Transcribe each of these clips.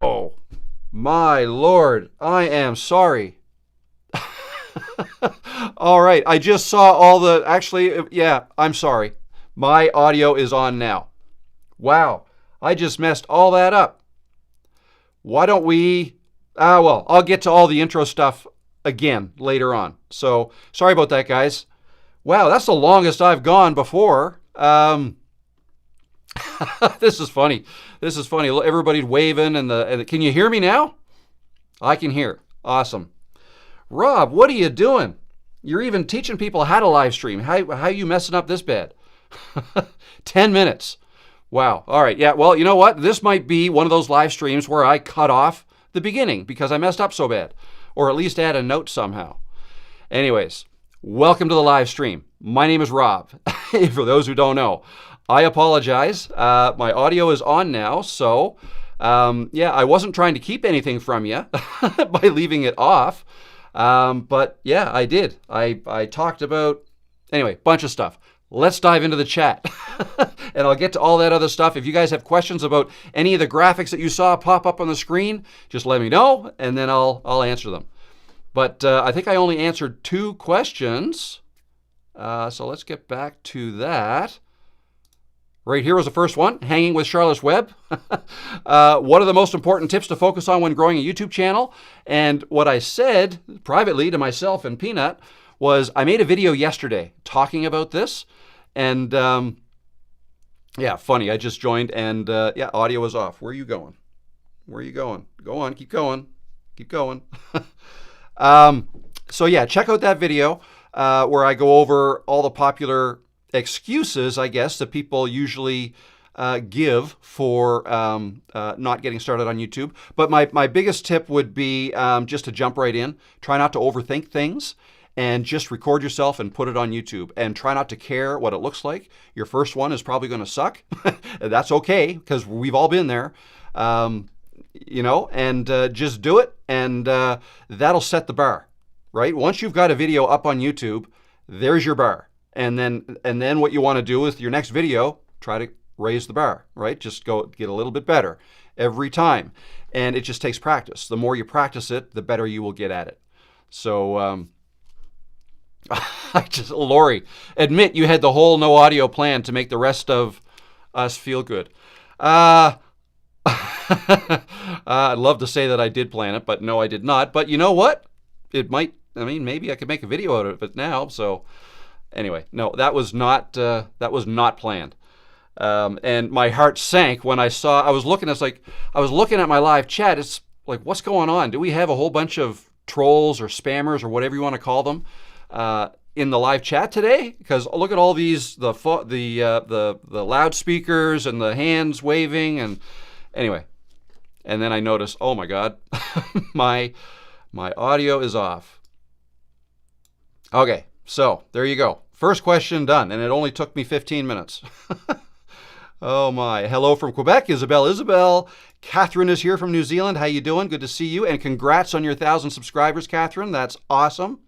Oh, my Lord, I am sorry. All right, I just saw all the, actually, yeah, I'm sorry. My audio is on now. Wow, I just messed all that up. Why don't we, well, I'll get to all the intro stuff again later on. So, sorry about that, guys. Wow, that's the longest I've gone before. This is funny. This is funny. Everybody's waving, and can you hear me now? I can hear. Awesome. Rob, what are you doing? You're even teaching people how to live stream. How are you messing up this bad? 10 minutes. Wow. All right. Yeah. Well, you know what? This might be one of those live streams where I cut off the beginning because I messed up so bad, or at least add a note somehow. Anyways, welcome to the live stream. My name is Rob. For those who don't know, I apologize. My audio is on now, so yeah, I wasn't trying to keep anything from you by leaving it off. But yeah, I did. I talked about, anyway, bunch of stuff. Let's dive into the chat. And I'll get to all that other stuff. If you guys have questions about any of the graphics that you saw pop up on the screen, just let me know, and then I'll answer them. But I think I only answered 2 questions. So let's get back to that. Right here was the first one, hanging with Charlotte's Web. What are the most important tips to focus on when growing a YouTube channel? And what I said privately to myself and Peanut was I made a video yesterday talking about this. And yeah, funny, I just joined and yeah, audio was off. Where are you going? Where are you going? Go on, keep going. Keep going. So yeah, check out that video where I go over all the popular excuses, I guess, that people usually give for not getting started on YouTube. But my biggest tip would be just to jump right in. Try not to overthink things and just record yourself and put it on YouTube. And try not to care what it looks like. Your first one is probably going to suck. That's okay, because we've all been there. You know, and just do it, and that'll set the bar, right? Once you've got a video up on YouTube, there's your bar. And then what you want to do with your next video, try to raise the bar, right? Just go get a little bit better every time. And it just takes practice. The more you practice it, the better you will get at it. So, Lori, admit you had the whole no audio plan to make the rest of us feel good. I'd love to say that I did plan it, but no, I did not. But you know what? It might, I mean, maybe I could make a video out of it now. So anyway, no, that was not planned. And my heart sank when I saw, I was looking at my live chat. It's like, what's going on? Do we have a whole bunch of trolls or spammers or whatever you want to call them in the live chat today? Because look at all these, the loudspeakers and the hands waving, and anyway. And then I noticed, oh my God, my audio is off. Okay, so there you go. First question done, and it only took me 15 minutes. Oh my. Hello from Quebec, Isabel. Catherine is here from New Zealand. How you doing? Good to see you, and congrats on your 1,000 subscribers, Catherine. That's awesome.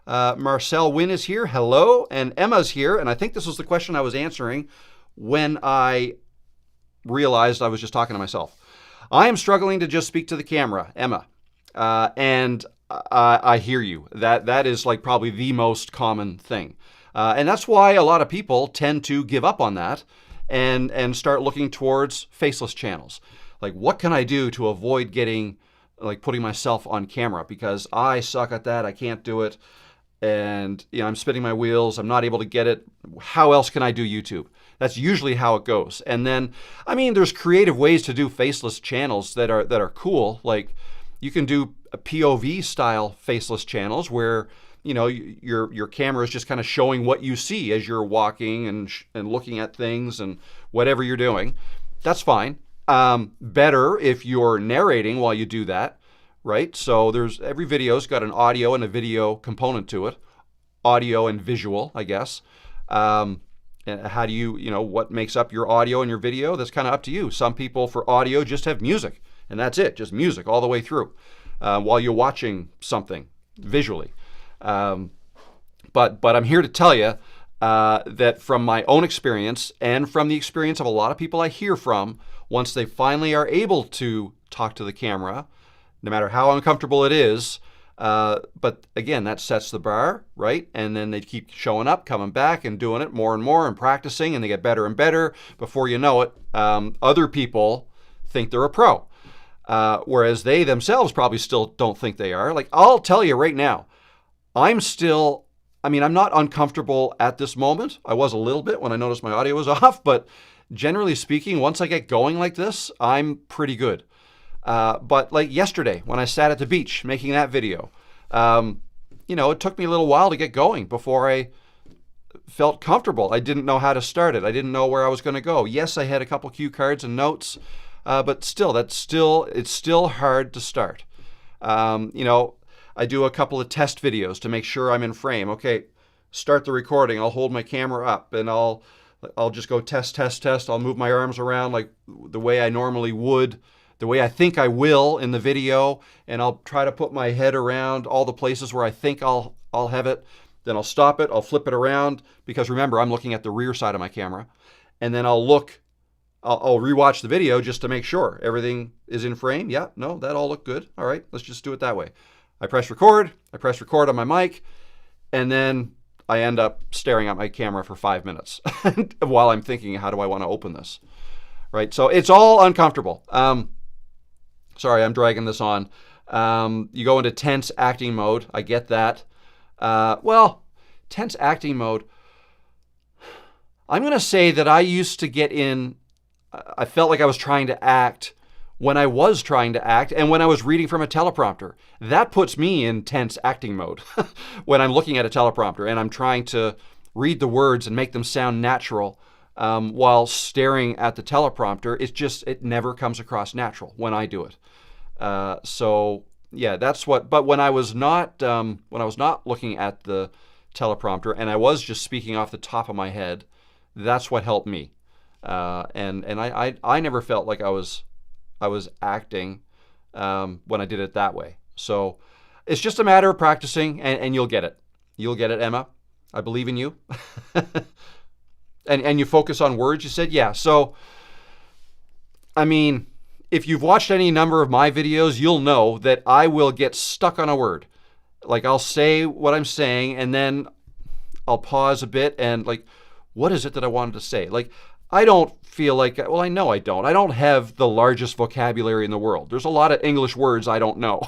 Marcel Wynn is here. Hello. And Emma's here, and I think this was the question I was answering when I realized I was just talking to myself. I am struggling to just speak to the camera, Emma, and I hear you. That is like probably the most common thing, and that's why a lot of people tend to give up on that and start looking towards faceless channels. Like, what can I do to avoid putting myself on camera? Because I suck at that. I can't do it, and I'm spinning my wheels. I'm not able to get it. How else can I do YouTube? That's usually how it goes. And then, I mean, there's creative ways to do faceless channels that are cool. Like, you can do POV style faceless channels where your camera is just kind of showing what you see as you're walking and looking at things and whatever you're doing. That's fine. Better if you're narrating while you do that, right? So every video's got an audio and a video component to it, audio and visual, I guess. And how do what makes up your audio and your video? That's kind of up to you. Some people for audio just have music, and that's it, just music all the way through while you're watching something visually. But I'm here to tell you that from my own experience and from the experience of a lot of people I hear from, once they finally are able to talk to the camera, no matter how uncomfortable it is. But again, that sets the bar, right? And then they keep showing up, coming back and doing it more and more and practicing, and they get better and better. Before you know it, other people think they're a pro. Whereas they themselves probably still don't think they are. Like, I'll tell you right now, I'm not uncomfortable at this moment. I was a little bit when I noticed my audio was off, but generally speaking, once I get going like this, I'm pretty good. But like yesterday, when I sat at the beach making that video, it took me a little while to get going before I felt comfortable. I didn't know how to start it. I didn't know where I was going to go. Yes, I had a couple cue cards and notes. But still, it's still hard to start. I do a couple of test videos to make sure I'm in frame. Okay, start the recording. I'll hold my camera up and I'll just go test. I'll move my arms around like the way I normally would, the way I think I will in the video, and I'll try to put my head around all the places where I think I'll have it. Then I'll stop it. I'll flip it around because remember, I'm looking at the rear side of my camera, and then I'll rewatch the video just to make sure everything is in frame. Yeah, no, that all looked good. All right, let's just do it that way. I press record on my mic, and then I end up staring at my camera for 5 minutes while I'm thinking, how do I want to open this? Right, so it's all uncomfortable. Sorry, I'm dragging this on. You go into tense acting mode. I get that. Tense acting mode, I'm going to say that I used to get in. I felt like I was trying to act when I was trying to act and when I was reading from a teleprompter. That puts me in tense acting mode when I'm looking at a teleprompter and I'm trying to read the words and make them sound natural while staring at the teleprompter. It never comes across natural when I do it. But when I was not looking at the teleprompter and I was just speaking off the top of my head, that's what helped me. And I never felt like I was acting when I did it that way. So it's just a matter of practicing, and you'll get it. You'll get it, Emma. I believe in you. and you focus on words, you said? Yeah. So, if you've watched any number of my videos, you'll know that I will get stuck on a word. Like, I'll say what I'm saying, and then I'll pause a bit and like, what is it that I wanted to say? Like, I don't feel like, well, I know I don't. I don't have the largest vocabulary in the world. There's a lot of English words I don't know,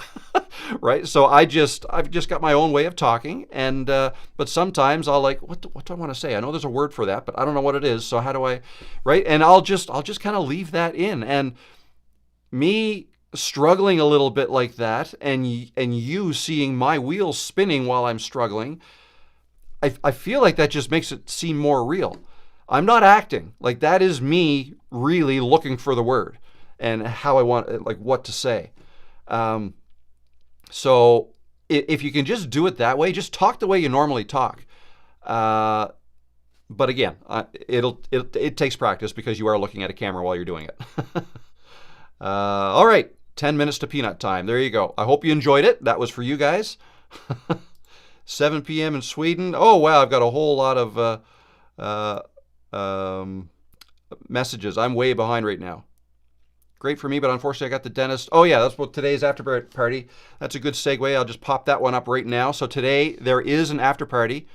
right? So I've just got my own way of talking, and but sometimes I'll like, what do I want to say? I know there's a word for that, but I don't know what it is. So how do I, right? And I'll just kind of leave that in, and me struggling a little bit like that, and you seeing my wheels spinning while I'm struggling, I feel like that just makes it seem more real. I'm not acting. Like, that is me really looking for the word and how I want, like, what to say. So if you can just do it that way, just talk the way you normally talk. But again, it takes practice because you are looking at a camera while you're doing it. All right, 10 minutes to peanut time. There you go. I hope you enjoyed it. That was for you guys. 7 p.m. in Sweden. Oh, wow, I've got a whole lot of messages. I'm way behind right now. Great for me, but unfortunately I got the dentist. Oh yeah, that's what today's after party. That's a good segue. I'll just pop that one up right now. So today there is an after party,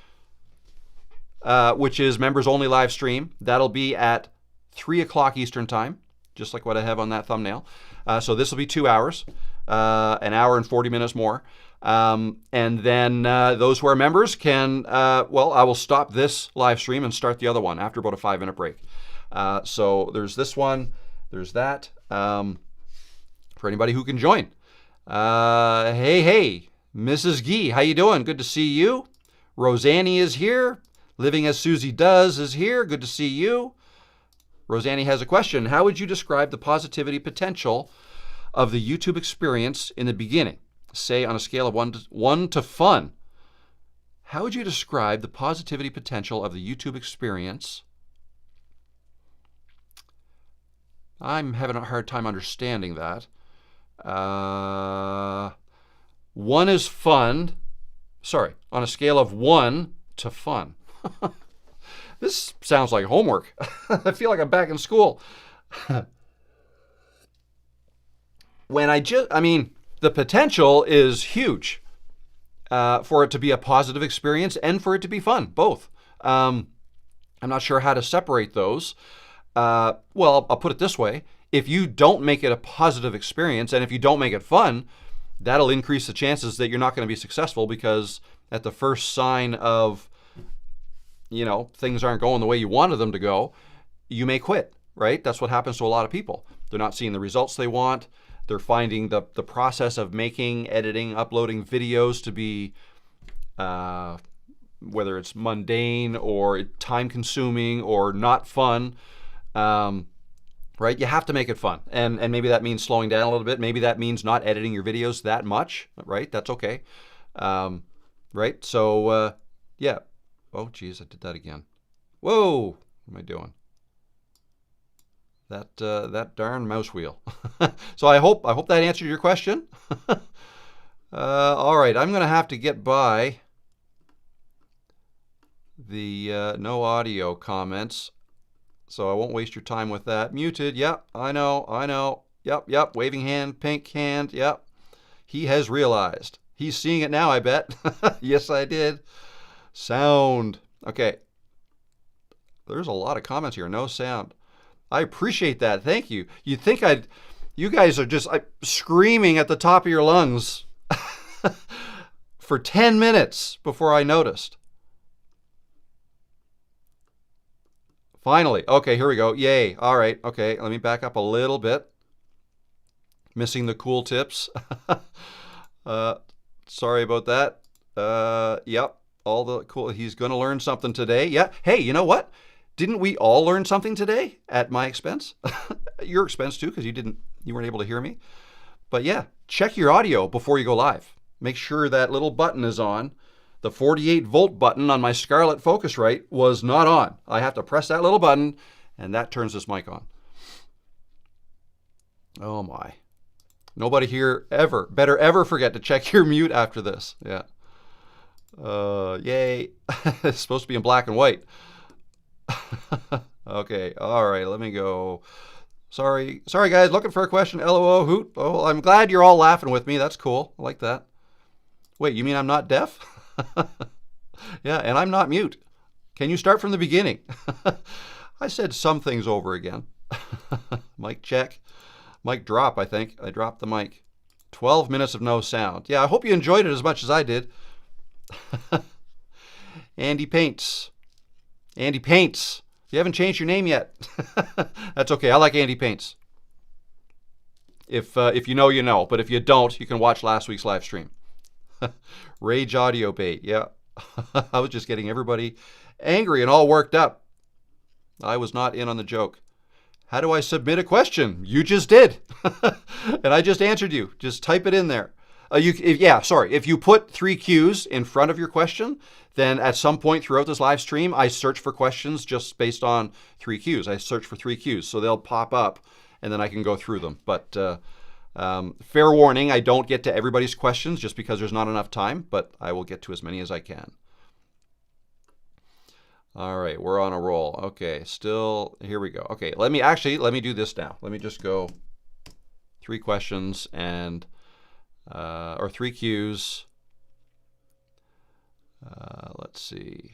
which is members only live stream. That'll be at 3 o'clock Eastern time, just like what I have on that thumbnail. So this will be 2 hours, an hour and 40 minutes more. And then those who are members can, I will stop this live stream and start the other one after about a 5-minute break. So there's this one, there's that, for anybody who can join. Hey, Mrs. Gee, how you doing? Good to see you. Rosanny is here. Living as Susie Does is here. Good to see you. Rosanny has a question. How would you describe the positivity potential of the YouTube experience in the beginning? Say on a scale of 1 to fun. How would you describe the positivity potential of the YouTube experience? I'm having a hard time understanding that. 1 is fun. Sorry, on a scale of 1 to fun. This sounds like homework. I feel like I'm back in school. the potential is huge for it to be a positive experience and for it to be fun, both. I'm not sure how to separate those. Well, I'll put it this way. If you don't make it a positive experience and if you don't make it fun, that'll increase the chances that you're not going to be successful, because at the first sign of, things aren't going the way you wanted them to go, you may quit, right? That's what happens to a lot of people. They're not seeing the results they want. They're finding the process of making, editing, uploading videos to be, whether it's mundane or time-consuming or not fun, right? You have to make it fun. And maybe that means slowing down a little bit. Maybe that means not editing your videos that much, right? That's okay. Right? So, yeah. Oh, geez, I did that again. Whoa! What am I doing? That darn mouse wheel. So I hope that answered your question. All right, I'm going to have to get by the no audio comments, so I won't waste your time with that. Muted, yep, I know. Yep, waving hand, pink hand, yep. He has realized. He's seeing it now, I bet. Yes, I did. Sound. Okay. There's a lot of comments here. No sound. I appreciate that. Thank you. You'd think you guys are just screaming at the top of your lungs for 10 minutes before I noticed. Finally. Okay, here we go. Yay. All right. Okay, let me back up a little bit. Missing the cool tips. Sorry about that. Yep. All the cool. He's going to learn something today. Yeah. Hey, you know what? Didn't we all learn something today at my expense? Your expense too, because you weren't able to hear me. But yeah, check your audio before you go live. Make sure that little button is on. The 48-volt button on my Scarlett Focusrite was not on. I have to press that little button, and that turns this mic on. Oh my. Nobody here better ever forget to check your mute after this. Yeah. Yay. It's supposed to be in black and white. Okay, all right, let me go. Sorry guys, looking for a question. LOO, hoot. Oh, I'm glad you're all laughing with me. That's cool. I like that. Wait, you mean I'm not deaf? Yeah, and I'm not mute. Can you start from the beginning? I said some things over again. Mic check. Mic drop, I think. I dropped the mic. 12 minutes of no sound. Yeah, I hope you enjoyed it as much as I did. Andy Paints. Andy Paints. You haven't changed your name yet. That's okay. I like Andy Paints. If you know, you know. But if you don't, you can watch last week's live stream. Rage audio bait. Yeah. I was just getting everybody angry and all worked up. I was not in on the joke. How do I submit a question? You just did. And I just answered you. Just type it in there. If you put 3 Qs in front of your question, then at some point throughout this live stream, I search for questions just based on 3 Qs. I search for 3 Qs, so they'll pop up, and then I can go through them. But fair warning, I don't get to everybody's questions just because there's not enough time, but I will get to as many as I can. All right, we're on a roll. Okay, here we go. Okay, let me do this now. Let me just go 3 questions and or 3 Qs. Let's see.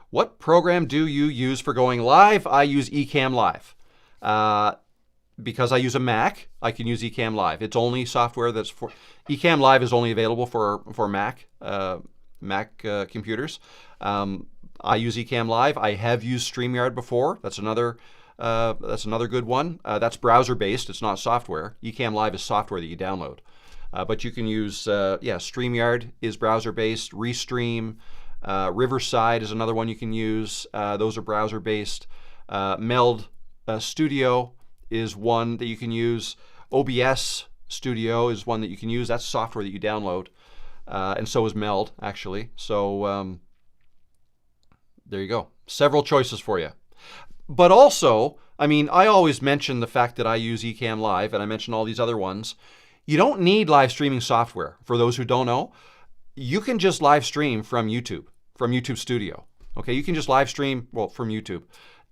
What program do you use for going live? I use Ecamm Live. Because I use a Mac, I can use Ecamm Live. It's only software that's for Ecamm Live is only available for Mac computers. I use Ecamm Live. I have used StreamYard before. That's another good one. That's browser-based. It's not software. Ecamm Live is software that you download. But you can use, StreamYard is browser-based. Restream, Riverside is another one you can use. Those are browser-based. Meld Studio is one that you can use. OBS Studio is one that you can use. That's software that you download. And so is Meld, actually. So there you go. Several choices for you. But also, I always mention the fact that I use Ecamm Live, and I mention all these other ones. You don't need live streaming software. For those who don't know, you can just live stream from YouTube Studio. Okay, you can just live stream, from YouTube.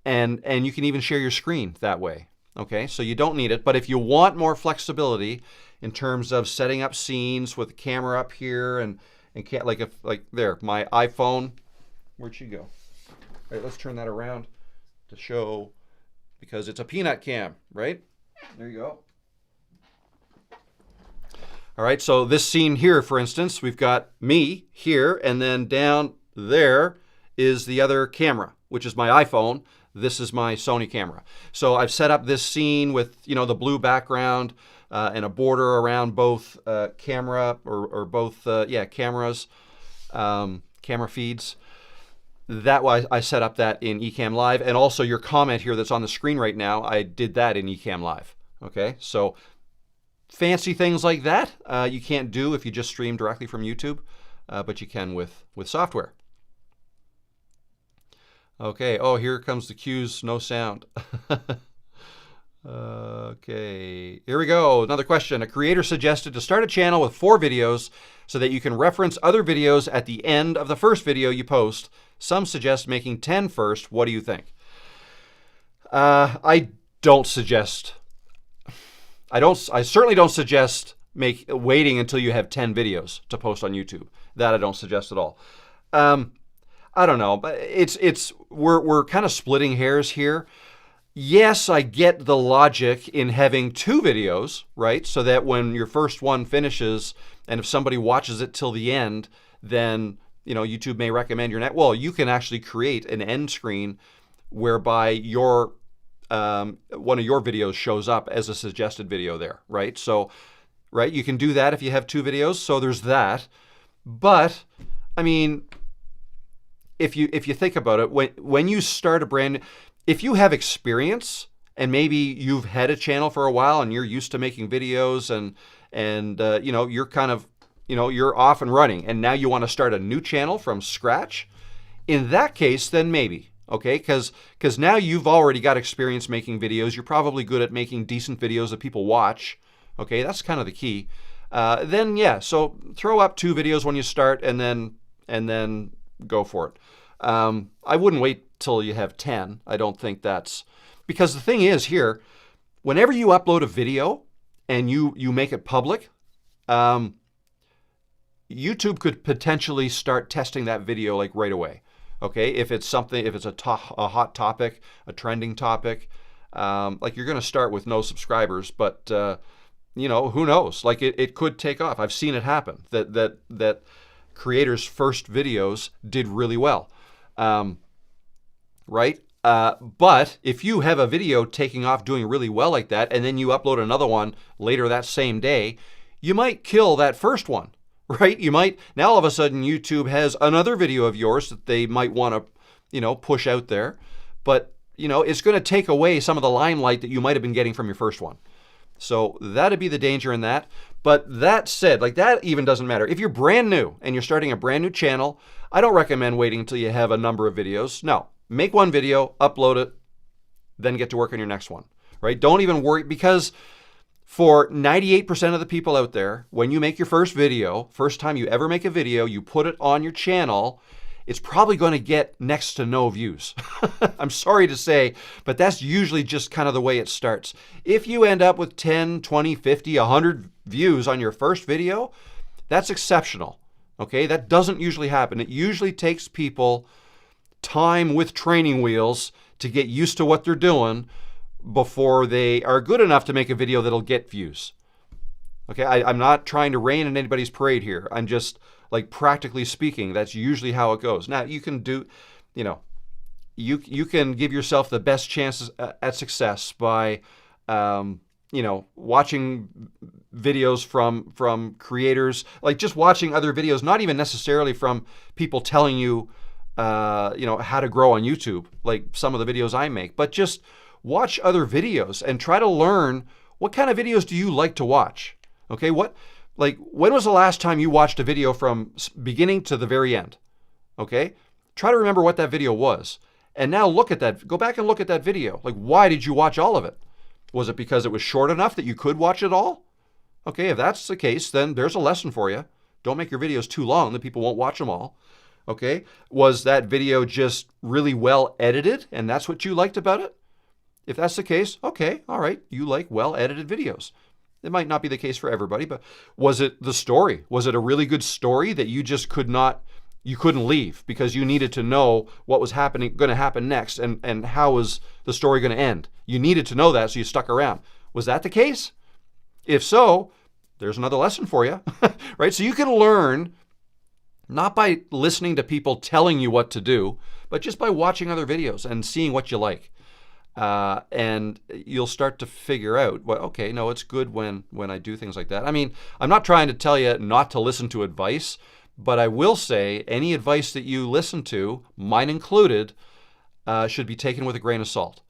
and you can even share your screen that way. Okay, so you don't need it, but if you want more flexibility in terms of setting up scenes with the camera up here and can't, like there, my iPhone, where'd she go? All right, let's turn that around to show, because it's a peanut cam, right? There you go. All right, so this scene here, for instance, we've got me here, and then down there is the other camera, which is my iPhone. This is my Sony camera. So I've set up this scene with, the blue background and a border around both camera or both cameras, camera feeds. That way I set up that in Ecamm Live, and also your comment here that's on the screen right now, I did that in Ecamm Live. Okay, so fancy things like that you can't do if you just stream directly from YouTube, but you can with software. Okay, oh, here comes the cues, no sound. Okay, here we go. Another question. A creator suggested to start a channel with 4 videos so that you can reference other videos at the end of the first video you post. Some suggest making 10 first. What do you think? I certainly don't suggest waiting until you have 10 videos to post on YouTube. That I don't suggest at all. I don't know, but we're kind of splitting hairs here. Yes, I get the logic in having 2 videos, right? So that when your first one finishes, and if somebody watches it till the end, then YouTube may recommend your next. Well, you can actually create an end screen whereby your one of your videos shows up as a suggested video there, right? So, right, you can do that if you have 2 videos. So there's that. But I mean, if you think about it, when you start a brand, if you have experience and maybe you've had a channel for a while and you're used to making videos and you're kind of you're off and running, and now you want to start a new channel from scratch, in that case, then maybe, okay, because now you've already got experience making videos. You're probably good at making decent videos that people watch. Okay, that's kind of the key. Then yeah, so throw up 2 videos when you start, and then go for it. I wouldn't wait till you have 10. I don't think that's, because the thing is here, whenever you upload a video and you make it public, YouTube could potentially start testing that video like right away. Okay, if it's a hot topic, a trending topic, like you're going to start with no subscribers, but who knows? Like it could take off. I've seen it happen that creators' first videos did really well, right? But if you have a video taking off doing really well like that, and then you upload another one later that same day, you might kill that first one, right? You might, now all of a sudden YouTube has another video of yours that they might want to, push out there, but, it's going to take away some of the limelight that you might have been getting from your first one. So that'd be the danger in that. But that said, like that even doesn't matter. If you're brand new and you're starting a brand new channel, I don't recommend waiting until you have a number of videos. No, make one video, upload it, then get to work on your next one, right? Don't even worry, because for 98% of the people out there, when you make your first video, first time you ever make a video, you put it on your channel, it's probably going to get next to no views. I'm sorry to say, but that's usually just kind of the way it starts. If you end up with 10, 20, 50, 100 views on your first video, that's exceptional. Okay, that doesn't usually happen. It usually takes people time with training wheels to get used to what they're doing before they are good enough to make a video that'll get views. Okay, I'm not trying to rain on anybody's parade here. I'm just, like, practically speaking, that's usually how it goes. Now, you can do, you can give yourself the best chances at success by, watching videos from creators, like just watching other videos, not even necessarily from people telling you, how to grow on YouTube, like some of the videos I make, but just watch other videos and try to learn what kind of videos do you like to watch. Okay, when was the last time you watched a video from beginning to the very end? Okay, try to remember what that video was. And now look at that, go back and look at that video. Like, why did you watch all of it? Was it because it was short enough that you could watch it all? Okay, if that's the case, then there's a lesson for you. Don't make your videos too long that people won't watch them all. Okay. Was that video just really well edited and that's what you liked about it? If that's the case, okay, all right, you like well edited videos. It might not be the case for everybody, but was it the story? Was it a really good story that you just couldn't leave because you needed to know what was going to happen next and how was the story going to end? You needed to know that, so you stuck around. Was that the case? If so, there's another lesson for you, right? So you can learn not by listening to people telling you what to do, but just by watching other videos and seeing what you like. And you'll start to figure out, well, okay, no, it's good when I do things like that. I mean, I'm not trying to tell you not to listen to advice, but I will say any advice that you listen to, mine included, should be taken with a grain of salt.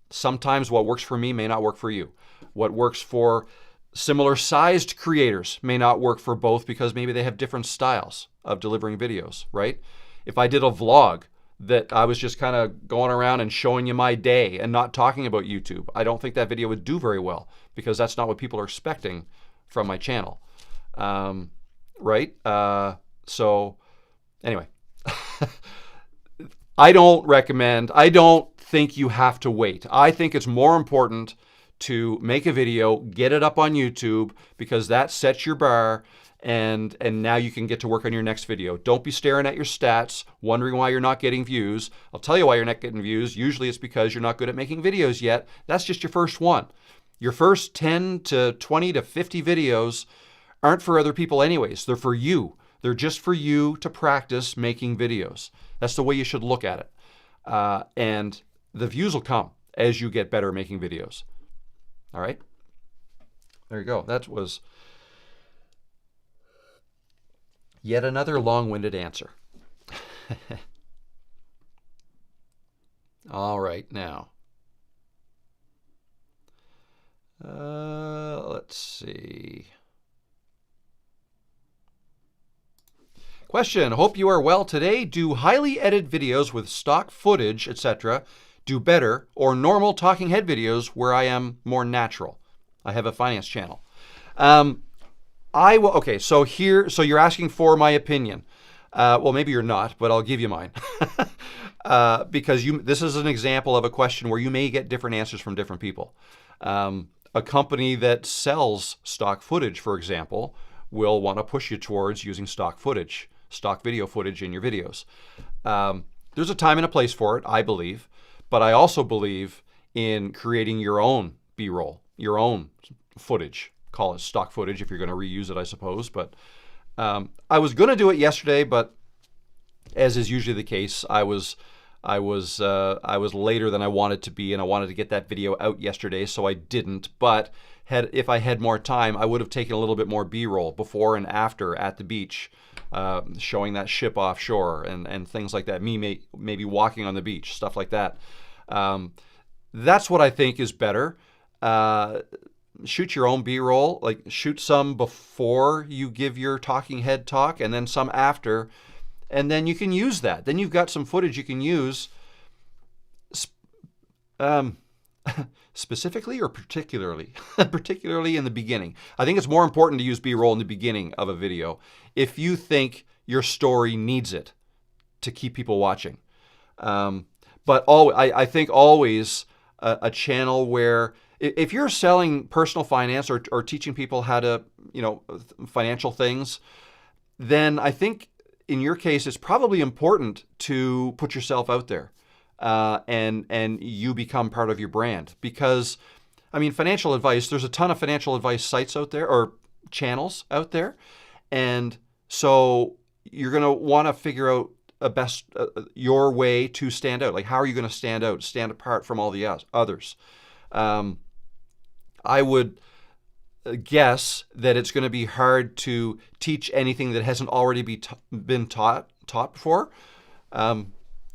Sometimes what works for me may not work for you. What works for similar sized creators may not work for both because maybe they have different styles of delivering videos, right? If I did a vlog that I was just kind of going around and showing you my day and not talking about YouTube, I don't think that video would do very well because that's not what people are expecting from my channel. Right? So anyway, I don't think you have to wait. I think it's more important to make a video, get it up on YouTube because that sets your bar and now you can get to work on your next video. Don't be staring at your stats, wondering why you're not getting views. I'll tell you why you're not getting views. Usually it's because you're not good at making videos yet. That's just your first one. Your first 10 to 20 to 50 videos aren't for other people anyways. They're for you. They're just for you to practice making videos. That's the way you should look at it. And the views will come as you get better at making videos. All right? There you go. That was yet another long-winded answer. All right, now. Let's see. Question, hope you are well today. Do highly edited videos with stock footage, etc., do better or normal talking head videos where I am more natural? I have a finance channel. Okay, so you're asking for my opinion. Well, maybe you're not, but I'll give you mine. Because this is an example of a question where you may get different answers from different people. A company that sells stock footage, for example, will want to push you towards using stock video footage in your videos. There's a time and a place for it, I believe, but I also believe in creating your own B-roll, your own footage. Call it stock footage if you're going to reuse it, I suppose. But I was going to do it yesterday, but as is usually the case, I was later than I wanted to be, and I wanted to get that video out yesterday, so I didn't. But if I had more time, I would have taken a little bit more B-roll before and after at the beach, showing that ship offshore and things like that. Me maybe walking on the beach, stuff like that. That's what I think is better. Shoot your own B-roll, like shoot some before you give your talking head talk and then some after, and then you can use that. Then you've got some footage you can use specifically or particularly? Particularly in the beginning. I think it's more important to use B-roll in the beginning of a video if you think your story needs it to keep people watching. But I think always a channel where if you're selling personal finance or teaching people how to, financial things, then I think in your case, it's probably important to put yourself out there and you become part of your brand. Because, financial advice, there's a ton of financial advice sites out there or channels out there. And so you're going to want to figure out your way to stand out. Like, how are you going to stand out, stand apart from all the others? I would guess that it's going to be hard to teach anything that hasn't already been taught before.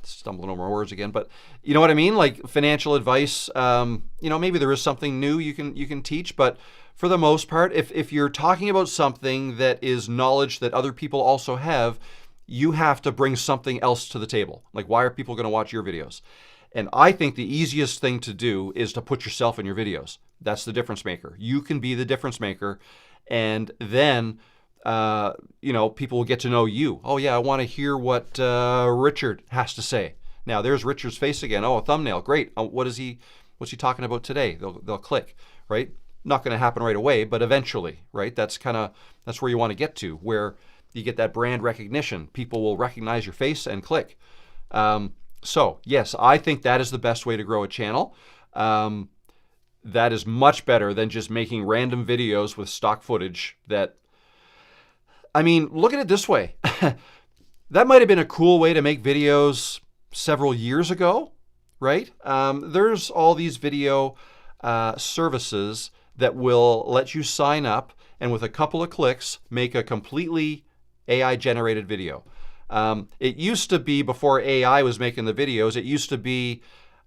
Stumbling over my words again, but you know what I mean? Like financial advice, maybe there is something new you can teach, but for the most part, if you're talking about something that is knowledge that other people also have, you have to bring something else to the table. Like, why are people going to watch your videos? And I think the easiest thing to do is to put yourself in your videos. That's the difference maker. You can be the difference maker. And then people will get to know you. Oh yeah, I want to hear what Richard has to say. Now there's Richard's face again. Oh, a thumbnail, great. What's he talking about today? They'll click, right? Not going to happen right away, but eventually, right? That's where you want to get to, where you get that brand recognition. People will recognize your face and click. So yes, I think that is the best way to grow a channel. That is much better than just making random videos with stock footage that, look at it this way. That might have been a cool way to make videos several years ago, right? There's all these video services that will let you sign up and with a couple of clicks make a completely AI-generated video. It used to be, before AI was making the videos, it used to be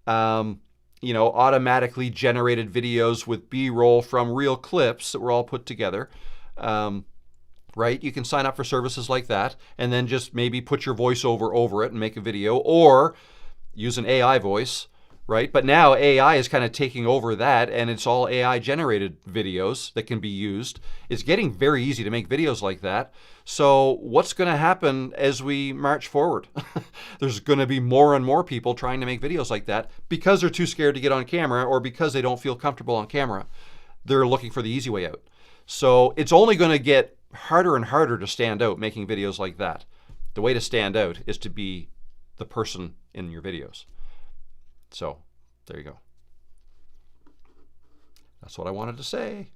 automatically generated videos with B-roll from real clips that were all put together. Right? You can sign up for services like that and then just maybe put your voiceover over it and make a video, or use an AI voice, right? But now AI is kind of taking over that, and it's all AI generated videos that can be used. It's getting very easy to make videos like that. So what's going to happen as we march forward? There's going to be more and more people trying to make videos like that because they're too scared to get on camera, or because they don't feel comfortable on camera. They're looking for the easy way out. So it's only going to get harder and harder to stand out making videos like that. The way to stand out is to be the person in your videos. So there you go. That's what I wanted to say.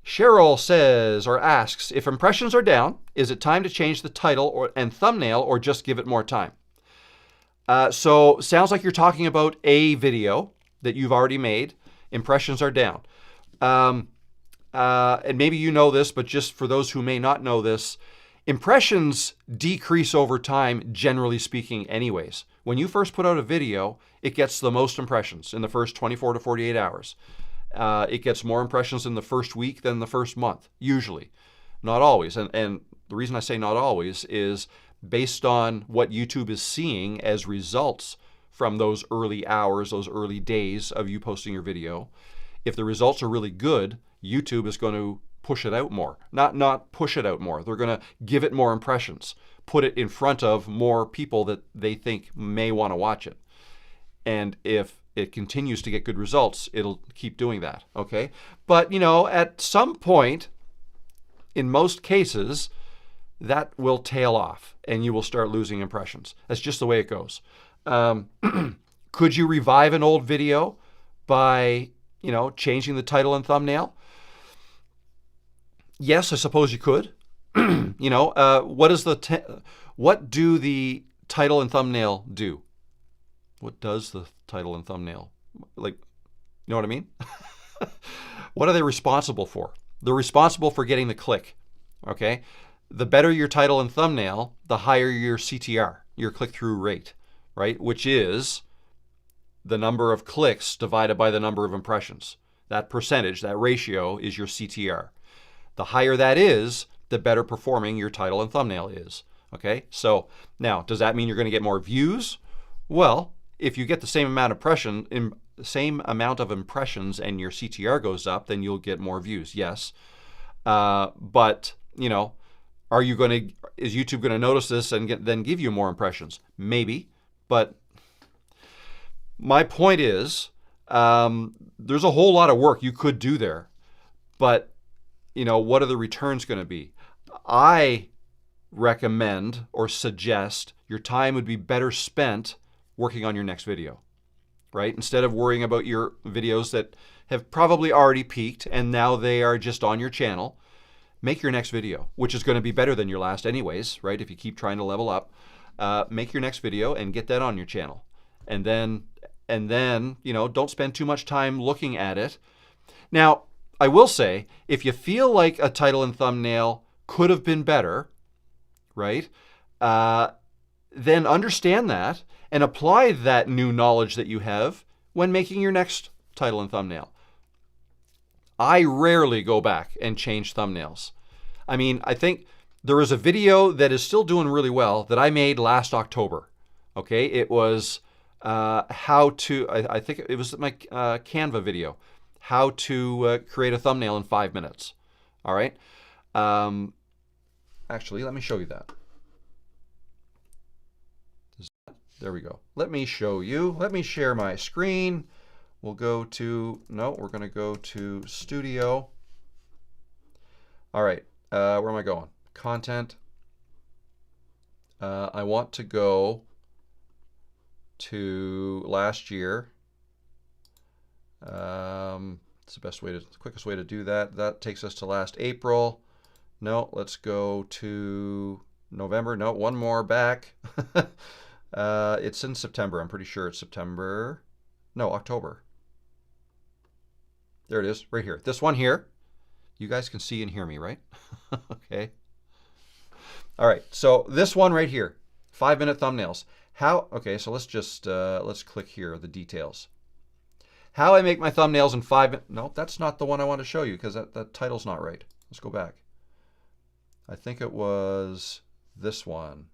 Cheryl says, or asks, if impressions are down, is it time to change the title and thumbnail, or just give it more time? So sounds like you're talking about a video that you've already made. Impressions are down. And maybe you know this, but just for those who may not know this, impressions decrease over time, generally speaking anyways. When you first put out a video, it gets the most impressions in the first 24 to 48 hours. It gets more impressions in the first week than the first month, usually. Not always. And the reason I say not always is based on what YouTube is seeing as results from those early hours, those early days of you posting your video. If the results are really good, YouTube is going to push it out more. Not push it out more. They're going to give it more impressions, put it in front of more people that they think may want to watch it. And if it continues to get good results, it'll keep doing that, okay? But, at some point, in most cases, that will tail off and you will start losing impressions. That's just the way it goes. Could you revive an old video by, changing the title and thumbnail? Yes, I suppose you could. What do the title and thumbnail do? What does the title and thumbnail, you know what I mean? What are they responsible for? They're responsible for getting the click, okay? The better your title and thumbnail, the higher your CTR, your click-through rate, right? Which is the number of clicks divided by the number of impressions. That percentage, that ratio, is your CTR. The higher that is, the better performing your title and thumbnail is. Okay, so now, does that mean you're going to get more views? Well, if you get the same amount of impressions and your CTR goes up, then you'll get more views. Yes, but is YouTube going to notice this and then give you more impressions? Maybe, but my point is, there's a whole lot of work you could do there, but what are the returns going to be? I recommend or suggest your time would be better spent working on your next video, right? Instead of worrying about your videos that have probably already peaked and now they are just on your channel, make your next video, which is going to be better than your last anyways, right? If you keep trying to level up, make your next video and get that on your channel. And then, don't spend too much time looking at it. Now, I will say, if you feel like a title and thumbnail could have been better, right? Then understand that and apply that new knowledge that you have when making your next title and thumbnail. I rarely go back and change thumbnails. I think there is a video that is still doing really well that I made last October. Okay, it was I think it was my Canva video, how to create a thumbnail in 5 minutes. All right. Actually, let me show you that. There we go. Let me show you. Let me share my screen. We'll go to, no, we're going to go to Studio. All right. Where am I going? Content. I want to go to last year. It's the best way to, the quickest way to do that. That takes us to last April. No, let's go to November. No, one more back. It's in September. I'm pretty sure it's September. No, October. There it is, right here. This one here. You guys can see and hear me, right? Okay. All right, so this one right here, 5-minute thumbnails. How, okay, so let's just, let's click here, the details. How I make my thumbnails in 5 minutes. No, that's not the one I want to show you because that title's not right. Let's go back. I think it was this one,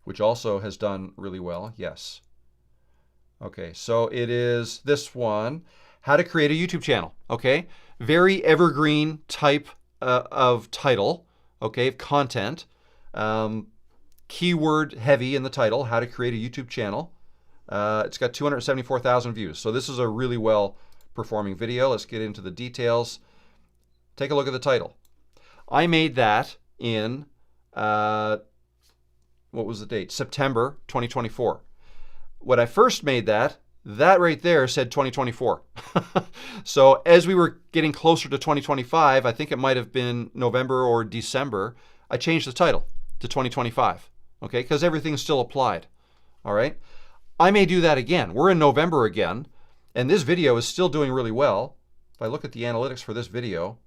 which also has done really well. Yes. Okay, so it is this one, how to create a YouTube channel. Okay, very evergreen type of title. Okay, content, keyword heavy in the title, how to create a YouTube channel. It's got 274,000 views. So this is a really well performing video. Let's get into the details. Take a look at the title. I made that in, what was the date? September 2024. When I first made that right there said 2024. So as we were getting closer to 2025, I think it might have been November or December, I changed the title to 2025, okay? Because everything's still applied, all right? I may do that again. We're in November again, and this video is still doing really well. If I look at the analytics for this video,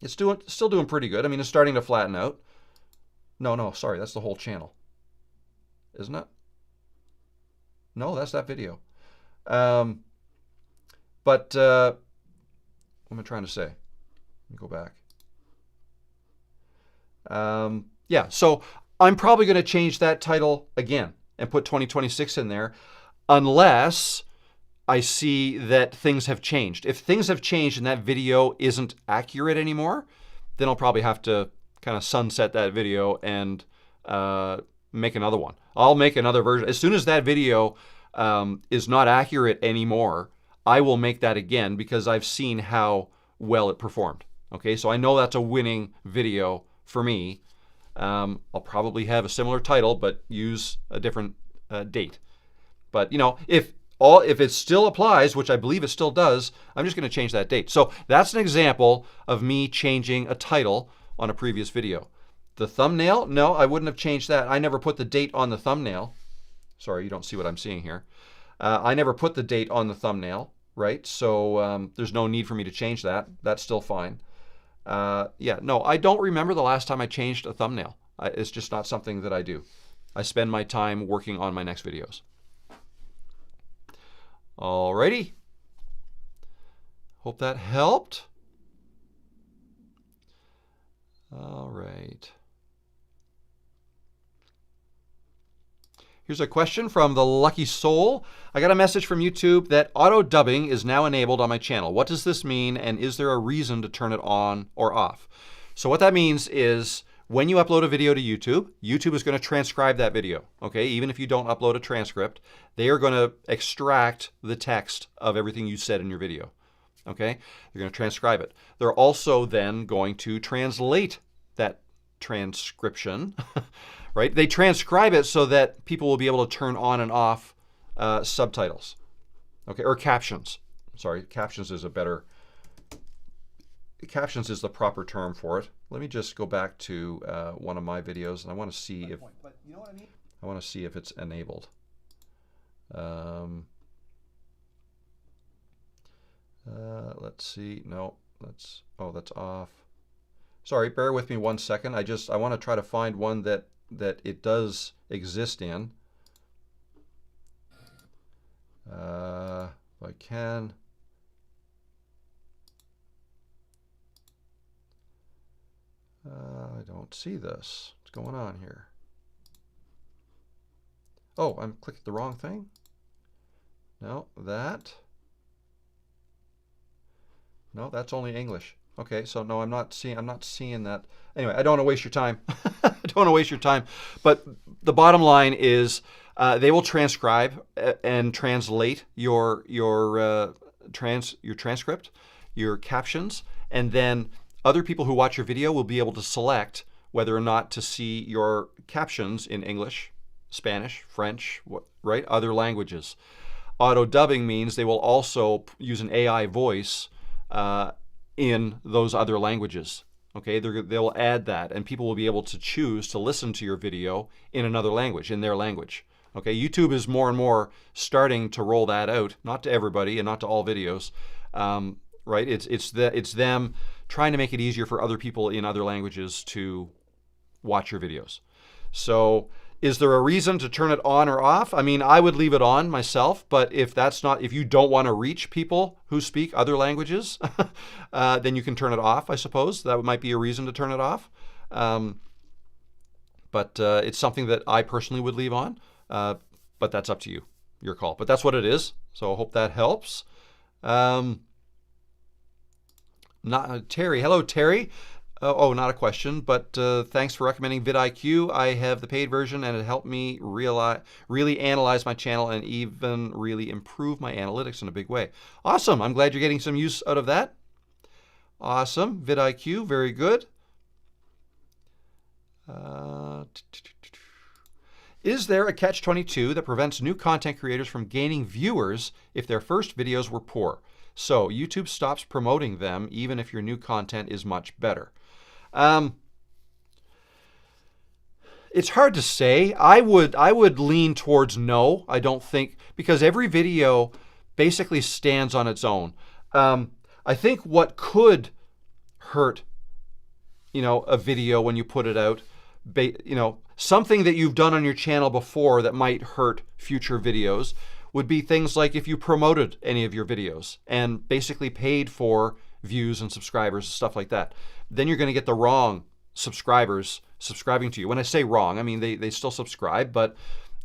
it's still doing pretty good. I mean, it's starting to flatten out. No, sorry, that's the whole channel, isn't it? No, that's that video. But what am I trying to say? Let me go back. Yeah, so I'm probably going to change that title again and put 2026 in there unless I see that things have changed. If things have changed and that video isn't accurate anymore, then I'll probably have to kind of sunset that video and make another one. I'll make another version. As soon as that video is not accurate anymore, I will make that again because I've seen how well it performed. Okay, so I know that's a winning video for me. I'll probably have a similar title, but use a different date. But you know, if it still applies, which I believe it still does, I'm just going to change that date. So that's an example of me changing a title on a previous video. The thumbnail, no, I wouldn't have changed that. I never put the date on the thumbnail. Sorry, you don't see what I'm seeing here. I never put the date on the thumbnail, right? So there's no need for me to change that. That's still fine. Yeah, no, I don't remember the last time I changed a thumbnail. It's just not something that I do. I spend my time working on my next videos. Alrighty. Hope that helped. All right. Here's a question from the Lucky Soul. I got a message from YouTube that auto dubbing is now enabled on my channel. What does this mean, and is there a reason to turn it on or off? So what that means is when you upload a video to YouTube, YouTube is going to transcribe that video, okay? Even if you don't upload a transcript, they are going to extract the text of everything you said in your video, okay? They're going to transcribe it. They're also then going to translate that transcription, right? They transcribe it so that people will be able to turn on and off subtitles, okay, or captions. Sorry, captions is the proper term for it. Let me just go back to one of my videos, and I want to see if you know what I mean? I want to see if it's enabled. Let's see. No, that's off. Sorry, bear with me 1 second. I want to try to find one that it does exist in. If I can. I don't see this. What's going on here? Oh, I'm clicking the wrong thing? No, that. No, that's only English. Okay, so no, I'm not seeing that. Anyway, I don't want to waste your time. I don't want to waste your time. But the bottom line is, they will transcribe and translate your transcript, your captions, and then other people who watch your video will be able to select whether or not to see your captions in English, Spanish, French, right? Other languages. Auto dubbing means they will also use an AI voice in those other languages. Okay, they'll add that, and people will be able to choose to listen to your video in another language, in their language. Okay, YouTube is more and more starting to roll that out, not to everybody and not to all videos. Right? It's them trying to make it easier for other people in other languages to watch your videos. So, is there a reason to turn it on or off? I mean, I would leave it on myself, but if you don't want to reach people who speak other languages, then you can turn it off, I suppose. That might be a reason to turn it off. But it's something that I personally would leave on. But that's up to you, your call. But that's what it is. So I hope that helps. Terry, hello, Terry. Not a question, but thanks for recommending vidIQ. I have the paid version, and it helped me really analyze my channel and even really improve my analytics in a big way. Awesome. I'm glad you're getting some use out of that. Awesome. vidIQ, very good. Is there a catch-22 that prevents new content creators from gaining viewers if their first videos were poor? So YouTube stops promoting them even if your new content is much better. It's hard to say. I would lean towards no. I don't think, because every video basically stands on its own. I think what could hurt, a video when you put it out, something that you've done on your channel before that might hurt future videos would be things like if you promoted any of your videos and basically paid for views and subscribers and stuff like that. Then you're going to get the wrong subscribers subscribing to you. When I say wrong, I mean they still subscribe, but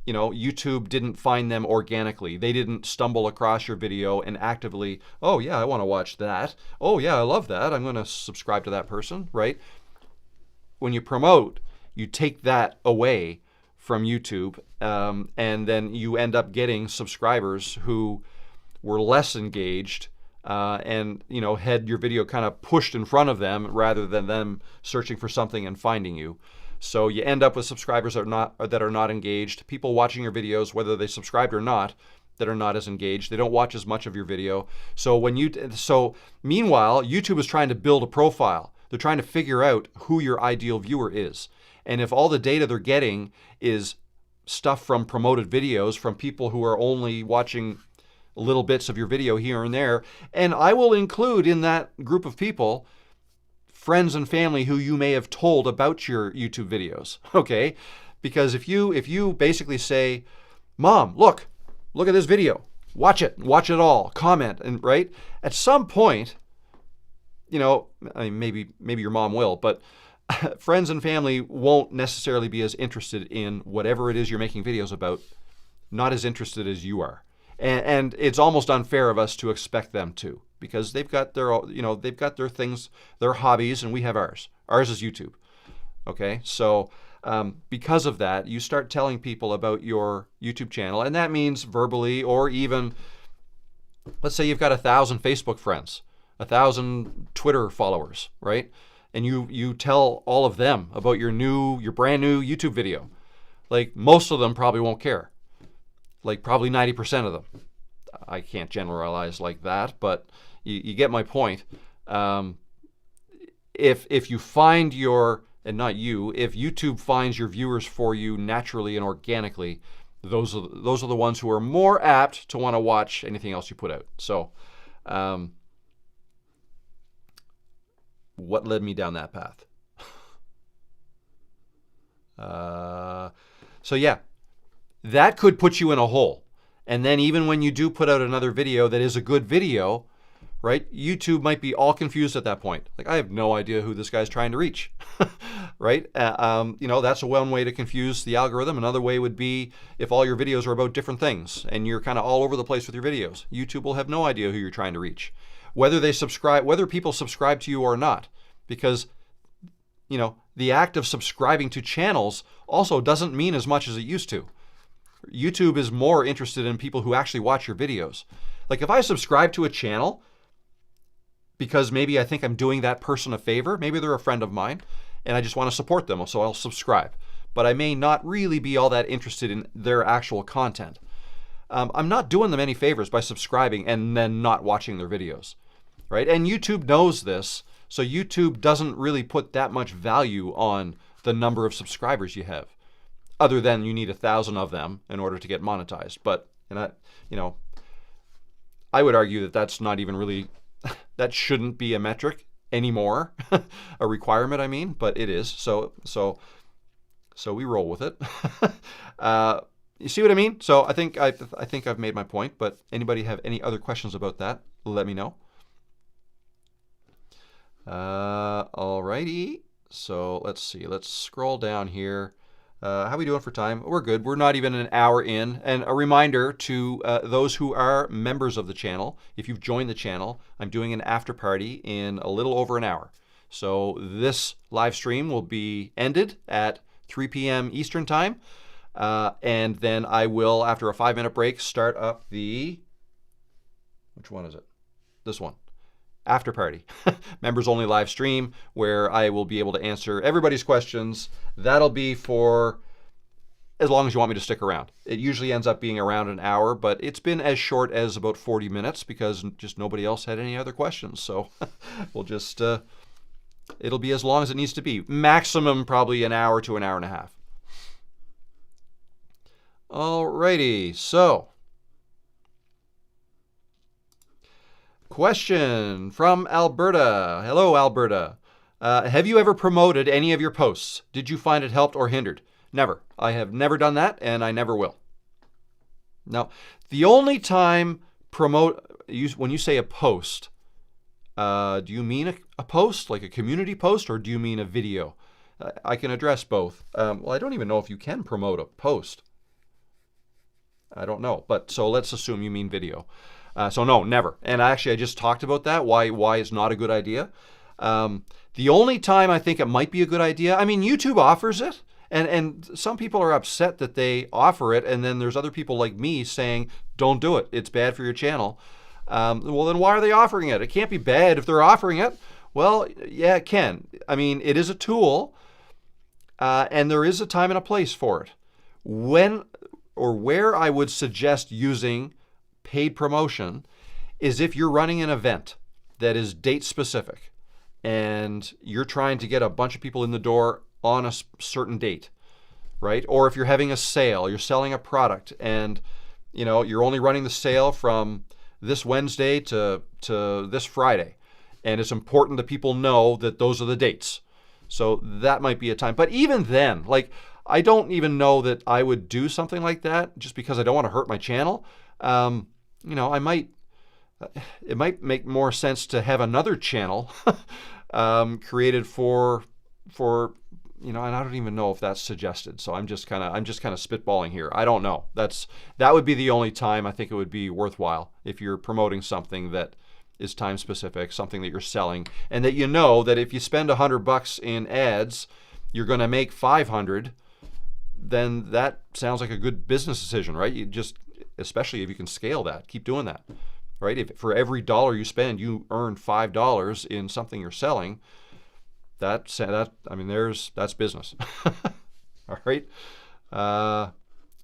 YouTube didn't find them organically. They didn't stumble across your video and actively, oh yeah, I want to watch that. Oh yeah, I love that. I'm going to subscribe to that person, right? When you promote, you take that away from YouTube, and then you end up getting subscribers who were less engaged and had your video kind of pushed in front of them rather than them searching for something and finding you. So you end up with subscribers that are not engaged, people watching your videos, whether they subscribed or not, that are not as engaged. They don't watch as much of your video. So meanwhile, YouTube is trying to build a profile. They're trying to figure out who your ideal viewer is. And if all the data they're getting is stuff from promoted videos from people who are only watching little bits of your video here and there, and I will include in that group of people friends and family who you may have told about your YouTube videos, okay? Because if you basically say, Mom, look at this video, watch it all, comment, and right? At some point, maybe your mom will, but friends and family won't necessarily be as interested in whatever it is you're making videos about, not as interested as you are. And it's almost unfair of us to expect them to, because they've got their things, their hobbies, and we have ours. Ours is YouTube. Okay, so because of that, you start telling people about your YouTube channel, and that means verbally, or even, let's say you've got 1,000 Facebook friends, 1,000 Twitter followers, right? And you tell all of them about your brand new YouTube video. Like, most of them probably won't care. Like, probably 90% of them. I can't generalize like that, but you get my point. If you find if YouTube finds your viewers for you naturally and organically, those are the ones who are more apt to want to watch anything else you put out. So, what led me down that path? So yeah, that could put you in a hole. And then even when you do put out another video that is a good video, right? YouTube might be all confused at that point. Like, I have no idea who this guy's trying to reach, right? That's one way to confuse the algorithm. Another way would be if all your videos are about different things and you're kind of all over the place with your videos. YouTube will have no idea who you're trying to reach. whether people subscribe to you or not, because the act of subscribing to channels also doesn't mean as much as it used to. YouTube is more interested in people who actually watch your videos. Like if I subscribe to a channel because maybe I think I'm doing that person a favor, maybe they're a friend of mine and I just want to support them, so I'll subscribe. But I may not really be all that interested in their actual content. I'm not doing them any favors by subscribing and then not watching their videos, right? And YouTube knows this, so YouTube doesn't really put that much value on the number of subscribers you have, other than you need 1,000 of them in order to get monetized. But I would argue that that's not even really, that shouldn't be a metric anymore, a requirement, I mean, but it is. So we roll with it. You see what I mean? So I think I've made my point, but anybody have any other questions about that, let me know. Alrighty. So let's see. Let's scroll down here. How are we doing for time? We're good. We're not even an hour in. And a reminder to those who are members of the channel, if you've joined the channel, I'm doing an after party in a little over an hour. So this live stream will be ended at 3 p.m. Eastern time. And then I will, after a 5-minute break, start up the, which one is it? This one. After party. Members only live stream where I will be able to answer everybody's questions. That'll be for as long as you want me to stick around. It usually ends up being around an hour, but it's been as short as about 40 minutes because just nobody else had any other questions. So we'll just, it'll be as long as it needs to be. Maximum probably an hour to an hour and a half. Alrighty, so question from Alberta. Hello, Alberta. Have you ever promoted any of your posts? Did you find it helped or hindered? Never. I have never done that, and I never will. Now, the only time when you say a post, do you mean a post, like a community post, or do you mean a video? I can address both. Well, I don't even know if you can promote a post. I don't know, but so let's assume you mean video. So no, never. And actually, I just talked about that, why it's not a good idea. The only time I think it might be a good idea, I mean, YouTube offers it, and some people are upset that they offer it, and then there's other people like me saying, don't do it, it's bad for your channel. Well, then why are they offering it? It can't be bad if they're offering it. Well, yeah, it can. I mean, it is a tool, and there is a time and a place for it. When or where I would suggest using paid promotion is if you're running an event that is date specific and you're trying to get a bunch of people in the door on a certain date, right? Or if you're having a sale, you're selling a product and you're only running the sale from this Wednesday to this Friday, and it's important that people know that those are the dates. So that might be a time. But even then, like, I don't even know that I would do something like that just because I don't want to hurt my channel. It might make more sense to have another channel created for and I don't even know if that's suggested. So I'm just kind of spitballing here. I don't know. That would be the only time I think it would be worthwhile if you're promoting something that is time specific, something that you're selling, and that you know that if you spend $100 in ads, you're going to make 500. Then that sounds like a good business decision, right? You just, especially if you can scale that, keep doing that, right? If for every dollar you spend, you earn $5 in something you're selling, that's business. All right.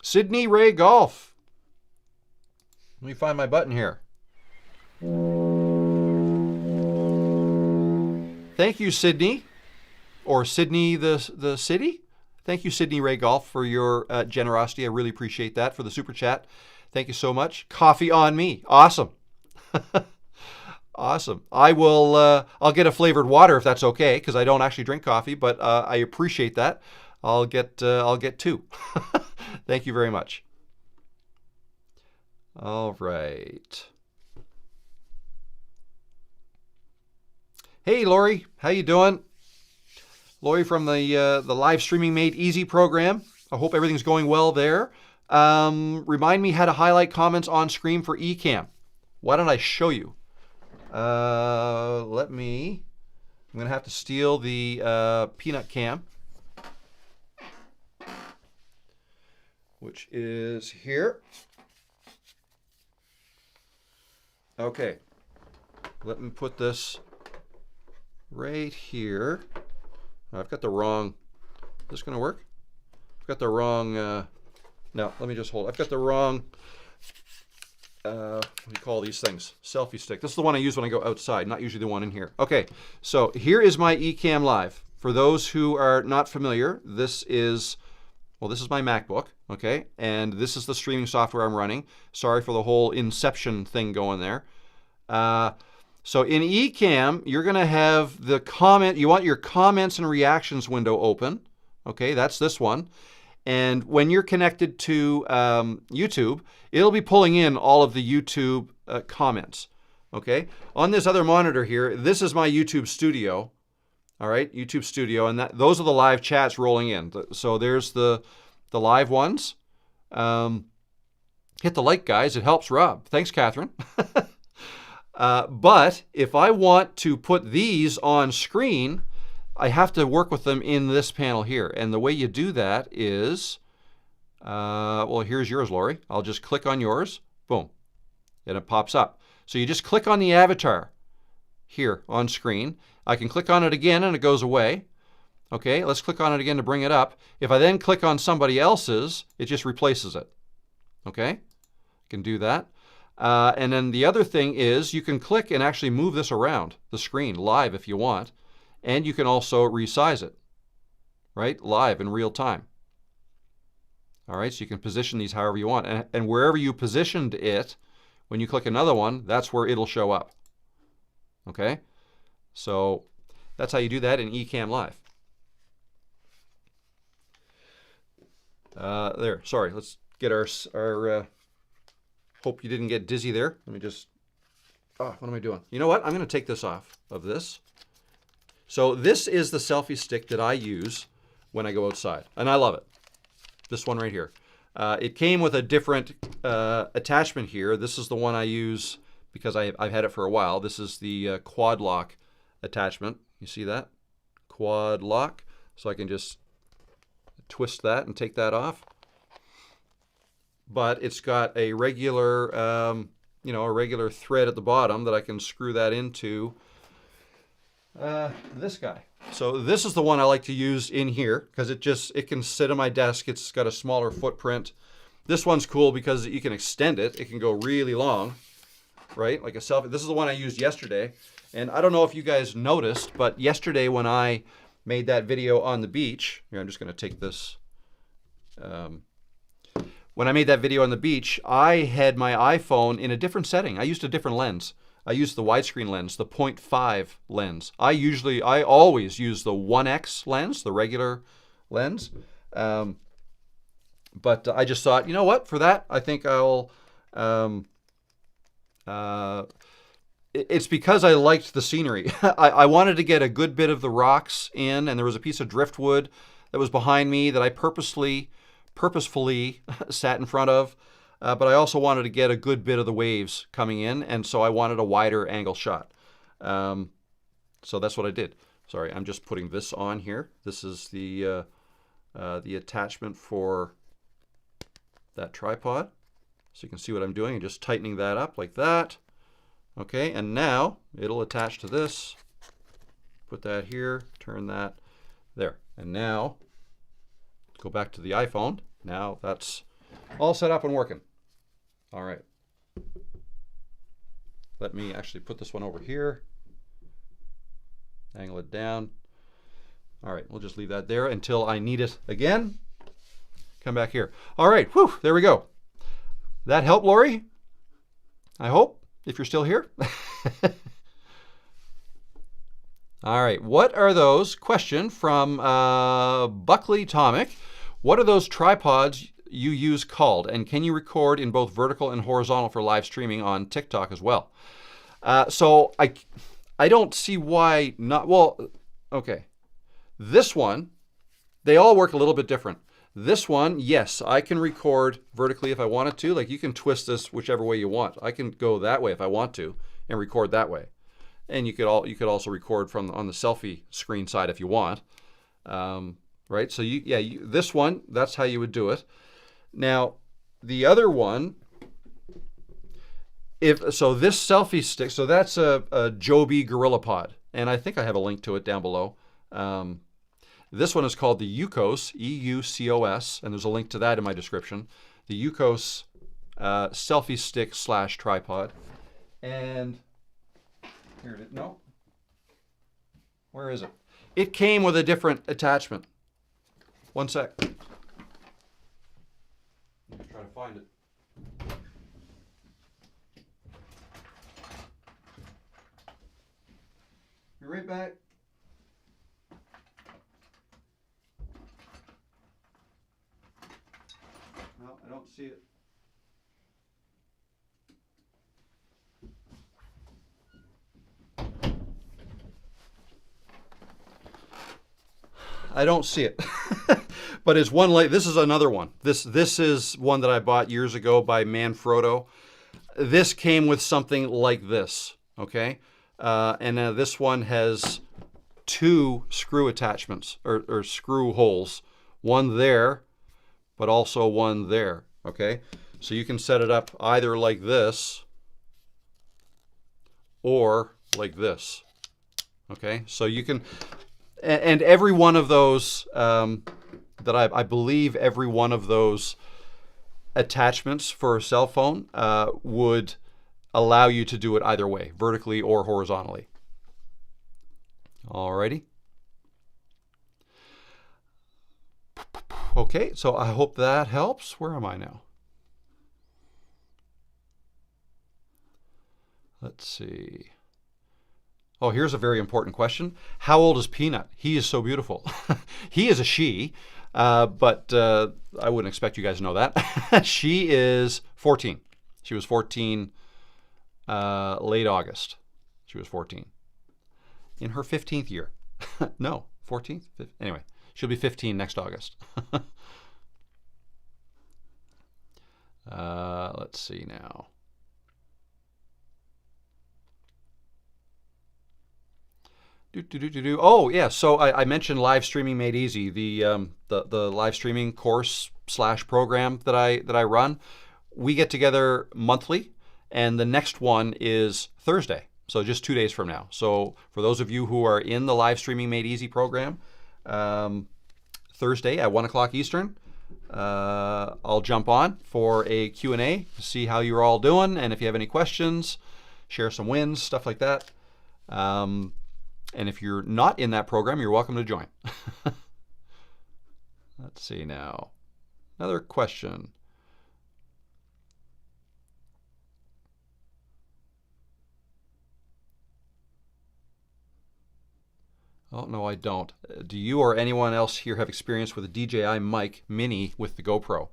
Sydney Ray Golf. Let me find my button here. Thank you, Sydney, or Sydney the city. Thank you, Sydney Ray Golf, for your generosity. I really appreciate that, for the super chat. Thank you so much. Coffee on me. Awesome. Awesome. I will. I'll get a flavored water if that's okay, because I don't actually drink coffee, but I appreciate that. I'll get 2. Thank you very much. All right. Hey, Lori, how you doing? Lori from the Live Streaming Made Easy program. I hope everything's going well there. Remind me how to highlight comments on screen for eCam. Why don't I show you? I'm going to have to steal the peanut cam, which is here. Okay, let me put this right here. I've got the wrong, is this going to work? I've got the wrong, no, let me just hold. I've got the wrong, what do you call these things? Selfie stick. This is the one I use when I go outside, not usually the one in here. Okay, so here is my Ecamm Live. For those who are not familiar, this is my MacBook, okay? And this is the streaming software I'm running. Sorry for the whole Inception thing going there. So in Ecamm, you're going to have the comment, you want your comments and reactions window open. Okay, that's this one. And when you're connected to YouTube, it'll be pulling in all of the YouTube comments. Okay, on this other monitor here, this is my YouTube Studio. All right, YouTube Studio, and those are the live chats rolling in. So there's the live ones. Hit the like, guys. It helps Rob. Thanks, Catherine. But if I want to put these on screen, I have to work with them in this panel here. And the way you do that is, well, here's yours, Lori. I'll just click on yours. Boom. And it pops up. So you just click on the avatar here on screen. I can click on it again and it goes away. Okay, let's click on it again to bring it up. If I then click on somebody else's, it just replaces it. Okay, I can do that. And then the other thing is you can click and actually move this around the screen live if you want. And you can also resize it, right? Live in real time. All right, so you can position these however you want. And wherever you positioned it, when you click another one, that's where it'll show up. Okay, so that's how you do that in Ecamm Live. There, sorry, let's get our hope you didn't get dizzy there. Let me just, what am I doing? You know what? I'm going to take this off of this. So this is the selfie stick that I use when I go outside, and I love it. This one right here. It came with a different attachment here. This is the one I use because I've had it for a while. This is the quad lock attachment. You see that? Quad lock. So I can just twist that and take that off. But it's got a regular, a regular thread at the bottom that I can screw that into this guy. So this is the one I like to use in here because it can sit on my desk. It's got a smaller footprint. This one's cool because you can extend it. It can go really long, right? Like a selfie. This is the one I used yesterday. And I don't know if you guys noticed, but yesterday when I made that video on the beach, here I'm just going to take this. When I made that video on the beach, I had my iPhone in a different setting. I used a different lens. I used the widescreen lens, the 0.5 lens. I always use the 1x lens, the regular lens. But I just thought, you know what, for that, I think I'll, it's because I liked the scenery. I wanted to get a good bit of the rocks in, and there was a piece of driftwood that was behind me that I purposefully sat in front of. But I also wanted to get a good bit of the waves coming in, and so I wanted a wider angle shot. So that's what I did. Sorry, I'm just putting this on here. This is the attachment for that tripod. So you can see what I'm doing, and just tightening that up like that. Okay, and now it'll attach to this. Put that here, turn that there. And now, go back to the iPhone. Now that's all set up and working. All right. Let me actually put this one over here. Angle it down. All right, we'll just leave that there until I need it again. Come back here. All right, whew, there we go. That helped, Lori? I hope, if you're still here. All right, what are those? Question from Buckley Tomic. What are those tripods you use called, and can you record in both vertical and horizontal for live streaming on TikTok as well? So I don't see why not. Well, okay. This one, they all work a little bit different. This one, yes, I can record vertically if I wanted to. Like you can twist this whichever way you want. I can go that way if I want to and record that way. and you could also record from on the selfie screen side if you want, right? So this one, that's how you would do it. Now, the other one, this selfie stick, so that's a Joby GorillaPod, and I think I have a link to it down below. This one is called the Eucos, EUCOS, and there's a link to that in my description. The Eucos selfie stick / tripod. And here it is. No. Where is it? It came with a different attachment. One sec. Try to find it. Be right back. No, I don't see it. I don't see it. But it's one like this is another one. This is one that I bought years ago by Manfrotto. This came with something like this, okay? And this one has 2 screw attachments or screw holes. One there, but also one there, okay? So you can set it up either like this or like this, okay? So you can, and every one of those, I believe every one of those attachments for a cell phone would allow you to do it either way, vertically or horizontally. Alrighty. Okay, so I hope that helps. Where am I now? Let's see. Oh, here's a very important question. How old is Peanut? He is so beautiful. He is a she, but I wouldn't expect you guys to know that. She is 14. She was 14 late August. She was 14. In her 15th year. No, 14th? Anyway, she'll be 15 next August. Let's see now. Oh yeah, so I mentioned live streaming made easy. The live streaming course / program that I run. We get together monthly, and the next one is Thursday. So just 2 days from now. So for those of you who are in the live streaming made easy program, Thursday at 1 o'clock Eastern, I'll jump on for a Q&A to see how you're all doing, and if you have any questions, share some wins, stuff like that. And if you're not in that program, you're welcome to join. Let's see now. Another question. Oh, no, I don't. Do you or anyone else here have experience with a DJI mic mini with the GoPro?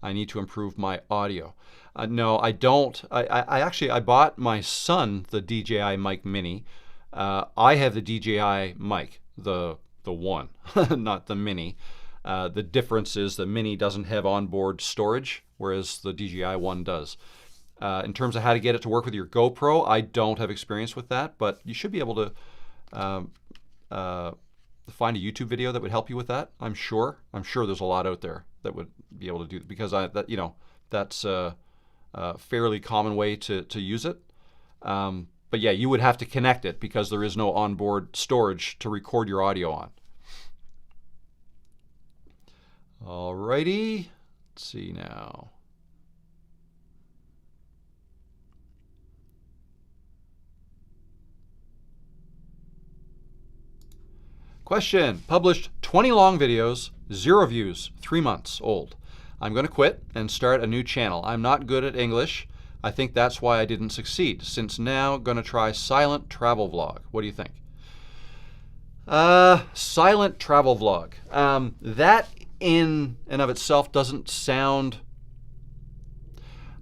I need to improve my audio. No, I don't. I bought my son the DJI mic mini. I have the DJI mic, the one, not the mini. The difference is the mini doesn't have onboard storage, whereas the DJI one does. In terms of how to get it to work with your GoPro, I don't have experience with that, but you should be able to find a YouTube video that would help you with that. I'm sure there's a lot out there that would be able to do, because that's a fairly common way to use it. But yeah, you would have to connect it because there is no onboard storage to record your audio on. Alrighty, let's see now. Question: published 20 long videos, 0 views, 3 months old. I'm going to quit and start a new channel. I'm not good at English. I think that's why I didn't succeed. Since now, going to try silent travel vlog. What do you think? Silent travel vlog. That in and of itself doesn't sound...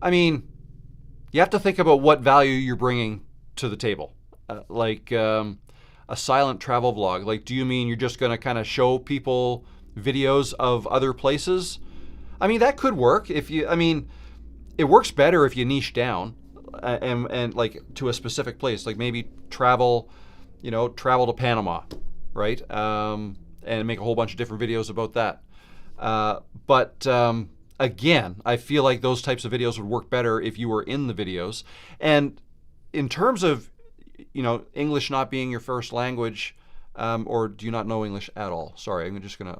I mean, you have to think about what value you're bringing to the table. A silent travel vlog. Like, do you mean you're just going to kind of show people videos of other places? I mean, that could work if you... I mean, it works better if you niche down and like to a specific place. Like maybe travel, travel to Panama, right? And make a whole bunch of different videos about that. But again, I feel like those types of videos would work better if you were in the videos. And in terms of, English not being your first language, or do you not know English at all? Sorry,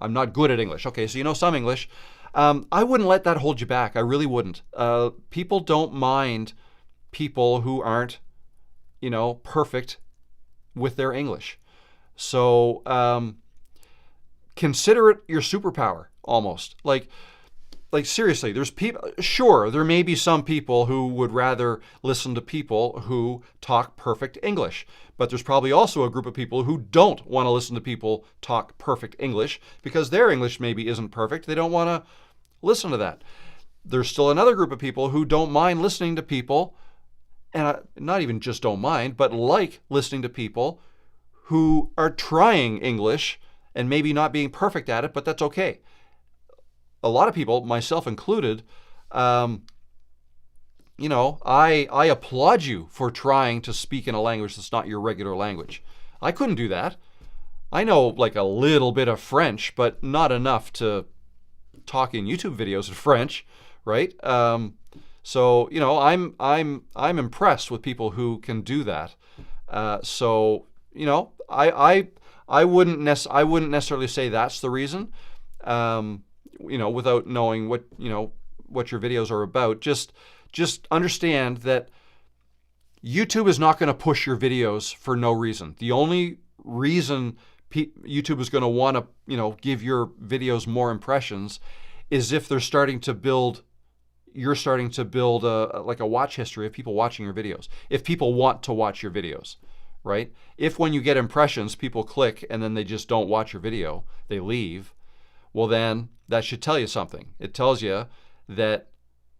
I'm not good at English. Okay, so you know some English. I wouldn't let that hold you back. I really wouldn't. People don't mind people who aren't, perfect with their English. So consider it your superpower, almost. Like seriously, there's people, sure, there may be some people who would rather listen to people who talk perfect English, but there's probably also a group of people who don't want to listen to people talk perfect English because their English maybe isn't perfect. They don't want to listen to that. There's still another group of people who don't mind listening to people, and not even just don't mind, but like listening to people who are trying English and maybe not being perfect at it, but that's okay. A lot of people, myself included, I applaud you for trying to speak in a language that's not your regular language. I couldn't do that. I know like a little bit of French, but not enough to talk in YouTube videos in French, right? So I'm impressed with people who can do that. I wouldn't necessarily say that's the reason. Without knowing what your videos are about, just understand that YouTube is not going to push your videos for no reason. The only reason YouTube is going to want to, give your videos more impressions is if you're starting to build a watch history of people watching your videos. If people want to watch your videos, right? If when you get impressions, people click and then they just don't watch your video, they leave, well then that should tell you something. It tells you that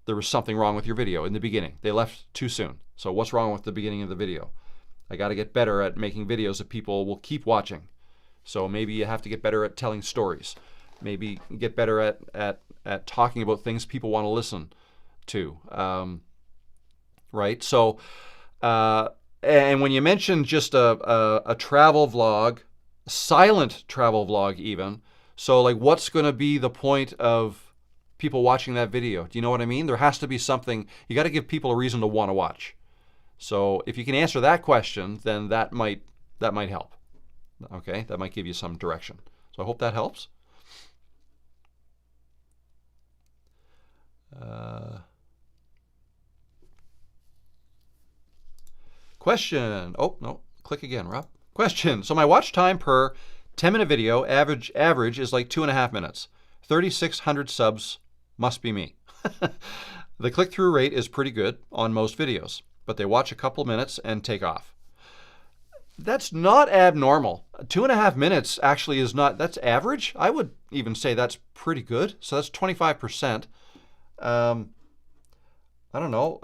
there was something wrong with your video in the beginning. They left too soon. So what's wrong with the beginning of the video? I got to get better at making videos that people will keep watching. So maybe you have to get better at telling stories. Maybe get better at talking about things people want to listen to. Right? So, and when you mention just a travel vlog, silent travel vlog even, so like what's going to be the point of people watching that video? Do you know what I mean? There has to be something. You got to give people a reason to want to watch. So if you can answer that question, then that might help. Okay, that might give you some direction. So I hope that helps. Question. Oh no, click again, Rob. Question. So my watch time per 10-minute video average is like 2.5 minutes. 3,600 subs must be me. The click-through rate is pretty good on most videos, but they watch a couple minutes and take off. That's not abnormal. 2.5 minutes actually is not, that's average. I would even say that's pretty good. So that's 25%. I don't know,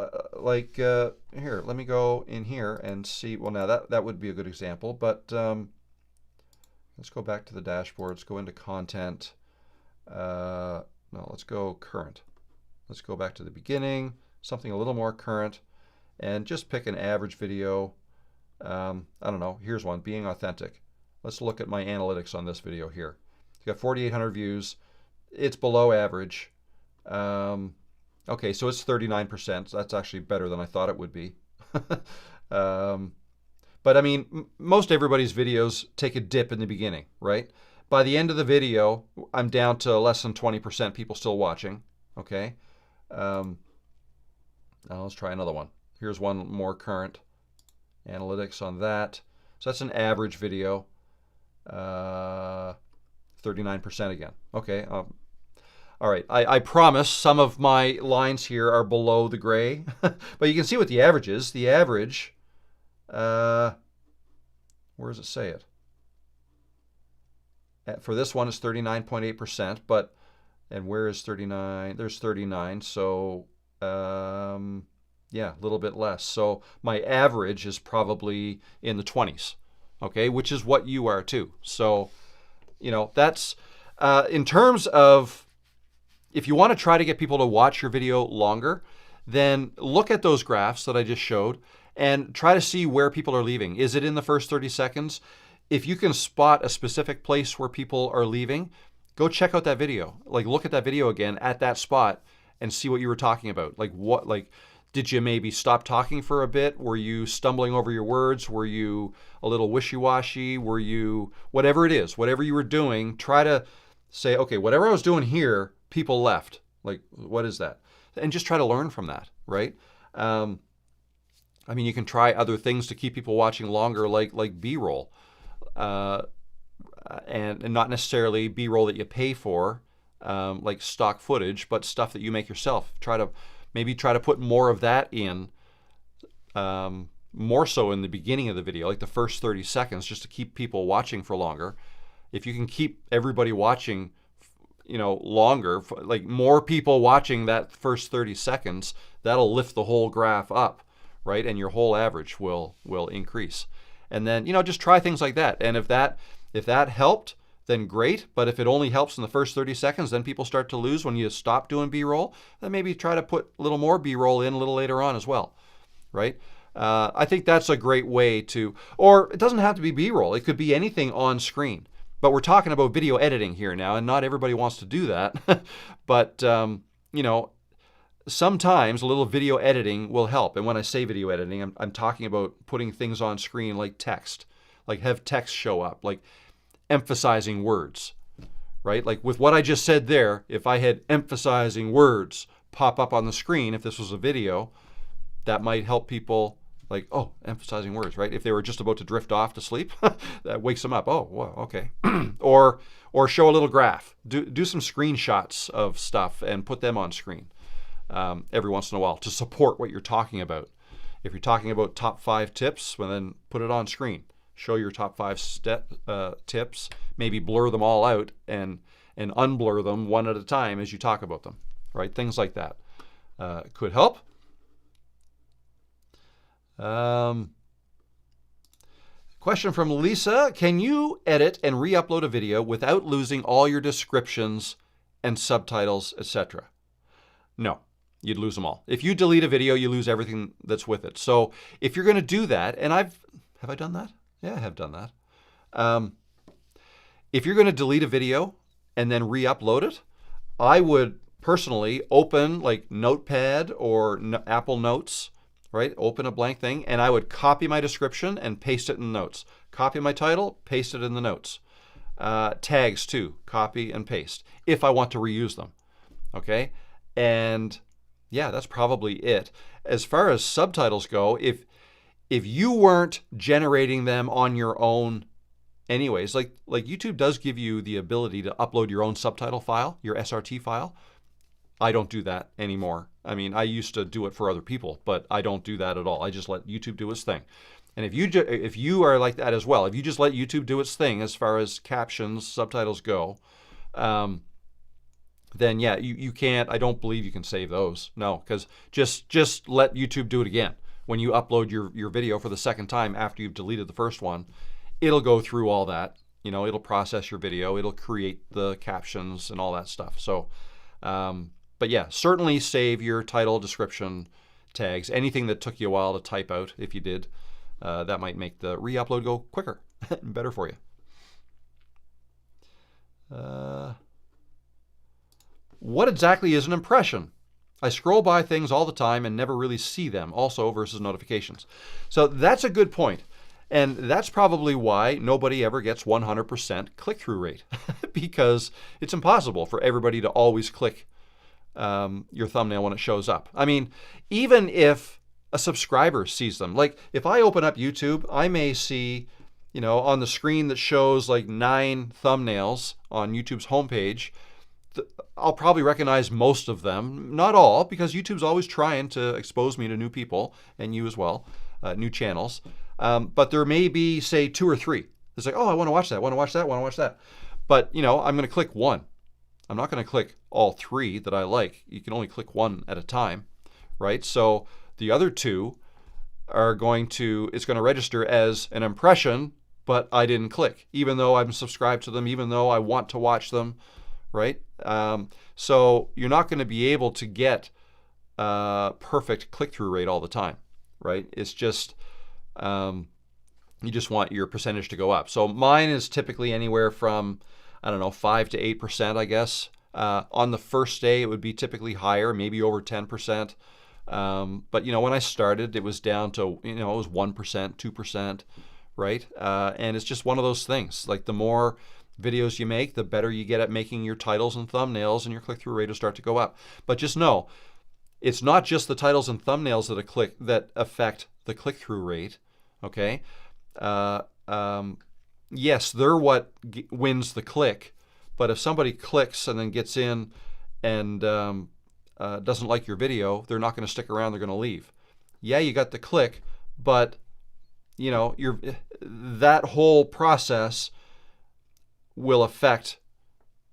here, let me go in here and see. Well, now that would be a good example, but let's go back to the dashboard. Let's go into content. No, let's go current. Let's go back to the beginning, something a little more current, and just pick an average video. I don't know, here's one, being authentic. Let's look at my analytics on this video here. It's got 4,800 views. It's below average. Okay, so it's 39%. So that's actually better than I thought it would be. But I mean, most everybody's videos take a dip in the beginning, right? By the end of the video, I'm down to less than 20% people still watching. Okay. Now let's try another one. Here's one more current. Analytics on that. So that's an average video. 39% again. Okay. All right, I promise some of my lines here are below the gray, but you can see what the average is. The average, where does it say it? For this one, it's 39.8%, but, and where is 39? There's 39, so yeah, a little bit less. So my average is probably in the 20s, okay, which is what you are too. So, that's, in terms of, if you want to try to get people to watch your video longer, then look at those graphs that I just showed and try to see where people are leaving. Is it in the first 30 seconds? If you can spot a specific place where people are leaving, go check out that video. Like, look at that video again at that spot and see what you were talking about. Like, did you maybe stop talking for a bit? Were you stumbling over your words? Were you a little wishy-washy? Were you, whatever it is, whatever you were doing, try to say, okay, whatever I was doing here, people left. Like, what is that? And just try to learn from that, right? I mean, you can try other things to keep people watching longer, like B-roll. And not necessarily B-roll that you pay for, like stock footage, but stuff that you make yourself. Maybe try to put more of that in, more so in the beginning of the video, like the first 30 seconds, just to keep people watching for longer. If you can keep everybody watching, longer, like more people watching that first 30 seconds, that'll lift the whole graph up, right? And your whole average will increase. And then, just try things like that. And if that helped, then great. But if it only helps in the first 30 seconds, then people start to lose when you stop doing B-roll, then maybe try to put a little more B-roll in a little later on as well, right? I think that's a great way to, or it doesn't have to be B-roll. It could be anything on screen. But we're talking about video editing here now, and not everybody wants to do that. But, sometimes a little video editing will help. And when I say video editing, I'm talking about putting things on screen like text, like have text show up, like emphasizing words, right? Like with what I just said there, if I had emphasizing words pop up on the screen, if this was a video, that might help people, like, oh, emphasizing words, right? If they were just about to drift off to sleep, that wakes them up. Oh, well, okay. or show a little graph. Do some screenshots of stuff and put them on screen. Every once in a while to support what you're talking about. If you're talking about top 5 tips, well, then put it on screen. Show your top 5 tips. Maybe blur them all out and unblur them one at a time as you talk about them. Right? Things like that could help. Question from Lisa: can you edit and re-upload a video without losing all your descriptions and subtitles, etc.? No. You'd lose them all. If you delete a video, you lose everything that's with it. So if you're going to do that, and have I done that? Yeah, I have done that. If you're going to delete a video and then re-upload it, I would personally open like Notepad or Apple Notes, right? Open a blank thing, and I would copy my description and paste it in the notes. Copy my title, paste it in the notes. Tags too, copy and paste if I want to reuse them. Okay? And yeah, that's probably it. As far as subtitles go, if you weren't generating them on your own anyways, like YouTube does give you the ability to upload your own subtitle file, your SRT file. I don't do that anymore. I mean, I used to do it for other people, but I don't do that at all. I just let YouTube do its thing. And if you are like that as well, if you just let YouTube do its thing as far as captions, subtitles go, then yeah, you can't, I don't believe you can save those. No, because just let YouTube do it again. When you upload your video for the second time after you've deleted the first one, it'll go through all that. It'll process your video, it'll create the captions and all that stuff. So, but yeah, certainly save your title, description, tags, anything that took you a while to type out. If you did, that might make the re-upload go quicker and better for you. What exactly is an impression? I scroll by things all the time and never really see them, also versus notifications. So that's a good point. And that's probably why nobody ever gets 100% click-through rate, because it's impossible for everybody to always click your thumbnail when it shows up. I mean, even if a subscriber sees them, like if I open up YouTube, I may see, on the screen that shows like 9 thumbnails on YouTube's homepage, I'll probably recognize most of them, not all, because YouTube's always trying to expose me to new people, and you as well, new channels. But there may be, say, 2 or 3. It's like, oh, I want to watch that, want to watch that, want to watch that. But, I'm going to click one. I'm not going to click all 3 that I like. You can only click one at a time, right? So the other 2 are it's going to register as an impression, but I didn't click, even though I'm subscribed to them, even though I want to watch them, right? So you're not going to be able to get perfect click-through rate all the time. right? It's just, you just want your percentage to go up. So mine is typically anywhere from, I don't know, 5 to 8%, I guess. On the first day, it would be typically higher, maybe over 10%. But when I started, it was down to, it was 1%, 2%, right? And it's just one of those things. Like the more videos you make, the better you get at making your titles and thumbnails, and your click-through rate will start to go up. But just know, it's not just the titles and thumbnails that affect the click-through rate, okay? Yes, they're what wins the click, but if somebody clicks and then gets in and doesn't like your video, they're not going to stick around, they're going to leave. Yeah, you got the click, but that whole process will affect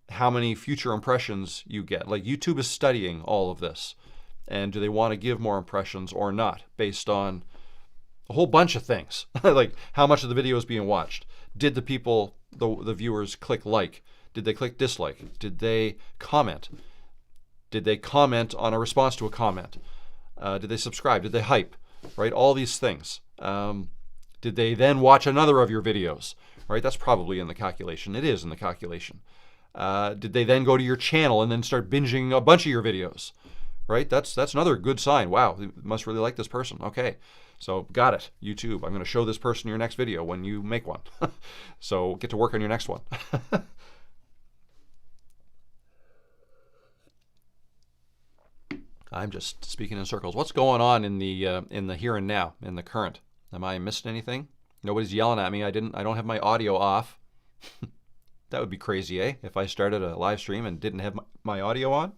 how many future impressions you get. Like YouTube is studying all of this, and do they want to give more impressions or not based on a whole bunch of things. Like how much of the video is being watched. Did the people, the viewers, click like? Did they click dislike? Did they comment? Did they comment on a response to a comment? Did they subscribe? Did they hype? Right? All these things. Did they then watch another of your videos? Right? That's probably in the calculation. It is in the calculation. Did they then go to your channel and then start binging a bunch of your videos? Right? That's another good sign. Wow, you must really like this person. Okay. So got it, YouTube. I'm going to show this person your next video when you make one. So get to work on your next one. I'm just speaking in circles. What's going on in the here and now, in the current? Am I missing anything? Nobody's yelling at me. I don't have my audio off. That would be crazy, eh? If I started a live stream and didn't have my audio on.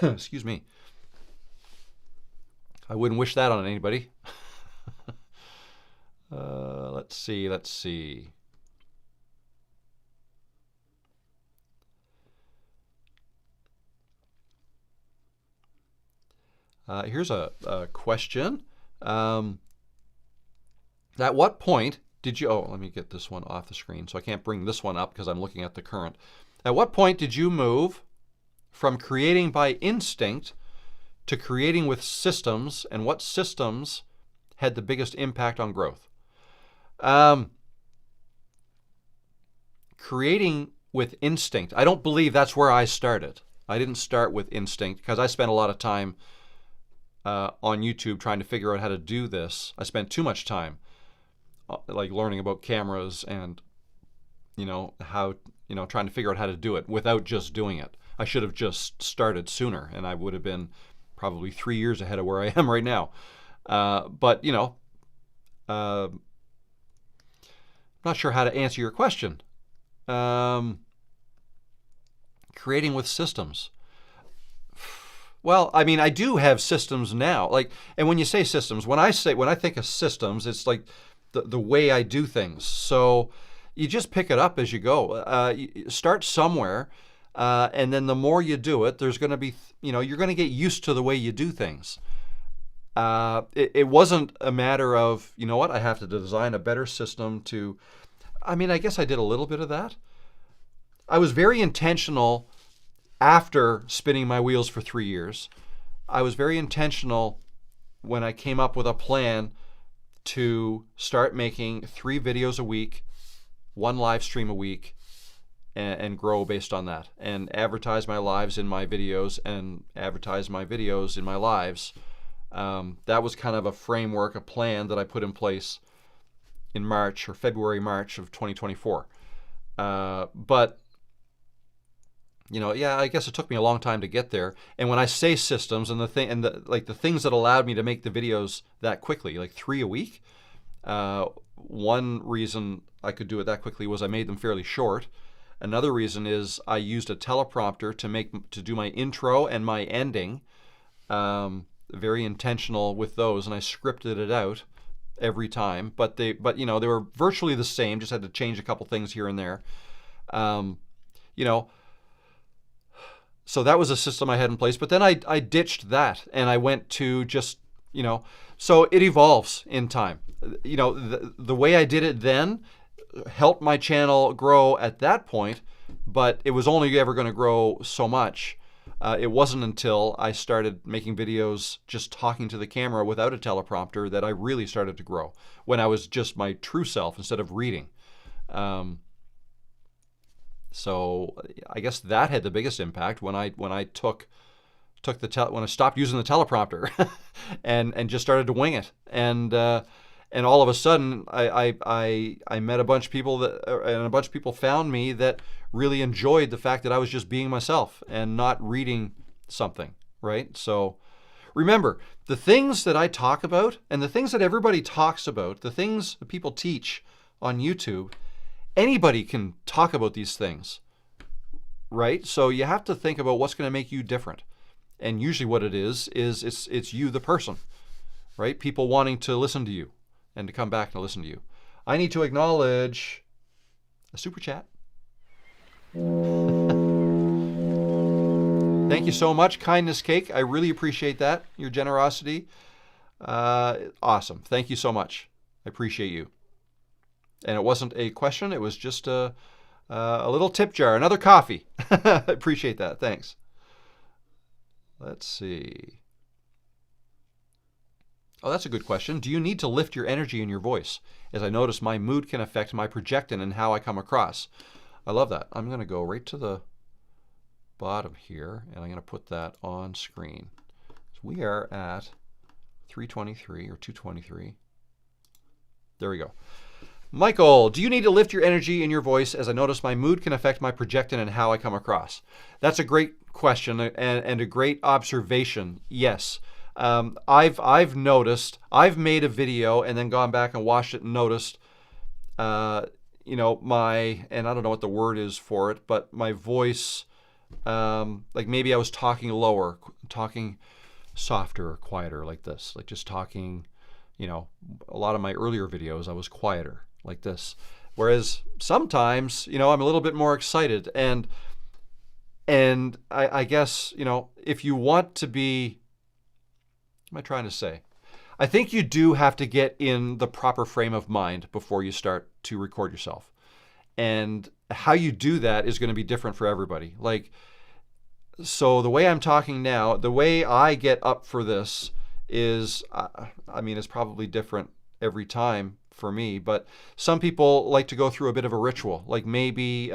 Excuse me. I wouldn't wish that on anybody. Let's see. Here's a question. At what point did you, let me get this one off the screen. So I can't bring this one up because I'm looking at the current. At what point did you move from creating by instinct to creating with systems, and what systems had the biggest impact on growth? Creating with instinct. I don't believe that's where I started. I didn't start with instinct because I spent a lot of time on YouTube trying to figure out how to do this. I spent too much time like learning about cameras and how trying to figure out how to do it without just doing it. I should have just started sooner, and I would have been probably 3 years ahead of where I am right now. But I'm not sure how to answer your question. Creating with systems. Well, I mean, I do have systems now. And when you say systems, when I think of systems, it's like the way I do things. So you just pick it up as you go. You start somewhere, and then the more you do it, there's going to be, you're going to get used to the way you do things. It wasn't a matter of, I have to design a better system to, I guess I did a little bit of that. I was very intentional after spinning my wheels for 3 years. I was very intentional when I came up with a plan to start making 3 videos a week, 1 live stream a week, and grow based on that, and advertise my lives in my videos and advertise my videos in my lives. That was kind of a framework, a plan that I put in place in February, March of 2024. But I guess it took me a long time to get there. And when I say systems and the things that allowed me to make the videos that quickly, like 3 a week, one reason I could do it that quickly was I made them fairly short. Another reason is I used a teleprompter to do my intro and my ending. Very intentional with those, and I scripted it out every time. But they were virtually the same. Just had to change a couple things here and there. So that was a system I had in place. But then I ditched that, and I went to just So it evolves in time. The way I did it then helped my channel grow at that point, but it was only ever going to grow so much. It wasn't until I started making videos just talking to the camera without a teleprompter that I really started to grow, when I was just my true self instead of reading. So I guess that had the biggest impact when I when I stopped using the teleprompter and just started to wing it. And all of a sudden I met a bunch of people and a bunch of people found me that really enjoyed the fact that I was just being myself and not reading something, right? So remember, the things that I talk about and the things that everybody talks about, the things that people teach on YouTube, anybody can talk about these things, right? So you have to think about what's going to make you different. And usually what it is it's you, the person, right? People wanting to listen to you and to come back and listen to you. I need to acknowledge a super chat. Thank you so much, Kindness Cake. I really appreciate that, your generosity. Awesome. Thank you so much. I appreciate you. And it wasn't a question. It was just a little tip jar, another coffee. I appreciate that. Thanks. Let's see. Oh, that's a good question. Do you need to lift your energy in your voice? As I notice, my mood can affect my projecting and how I come across. I love that. I'm going to go right to the bottom here, and I'm going to put that on screen. So we are at 323 or 223. There we go. Michael, do you need to lift your energy in your voice? As I notice, my mood can affect my projecting and how I come across. That's a great question and a great observation. Yes. I've noticed, I've made a video and then gone back and watched it and noticed, you know, and I don't know what the word is for it, but my voice, like maybe I was talking lower, talking softer or quieter like this, like just talking, you know, a lot of my earlier videos, I was quieter like this. Whereas sometimes, you know, I'm a little bit more excited and I guess, you know, if you want to be, what am I trying to say? I think you do have to get in the proper frame of mind before you start to record yourself. And how you do that is going to be different for everybody. Like, so the way I'm talking now, the way I get up for this is, I mean, it's probably different every time for me, but some people like to go through a bit of a ritual, like maybe,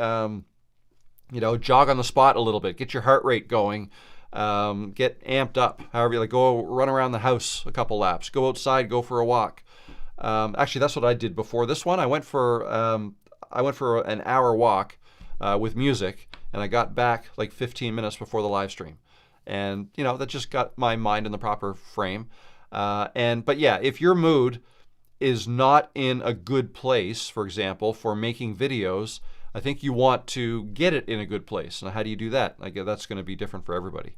you know, jog on the spot a little bit, get your heart rate going, get amped up, however you like, go run around the house a couple laps, go outside, go for a walk. Actually, that's what I did before this one. I went for an hour walk with music, and I got back like 15 minutes before the live stream. And, you know, that just got my mind in the proper frame. But yeah, if your mood is not in a good place, for example, for making videos, I think you want to get it in a good place. Now, how do you do that? Like, that's going to be different for everybody.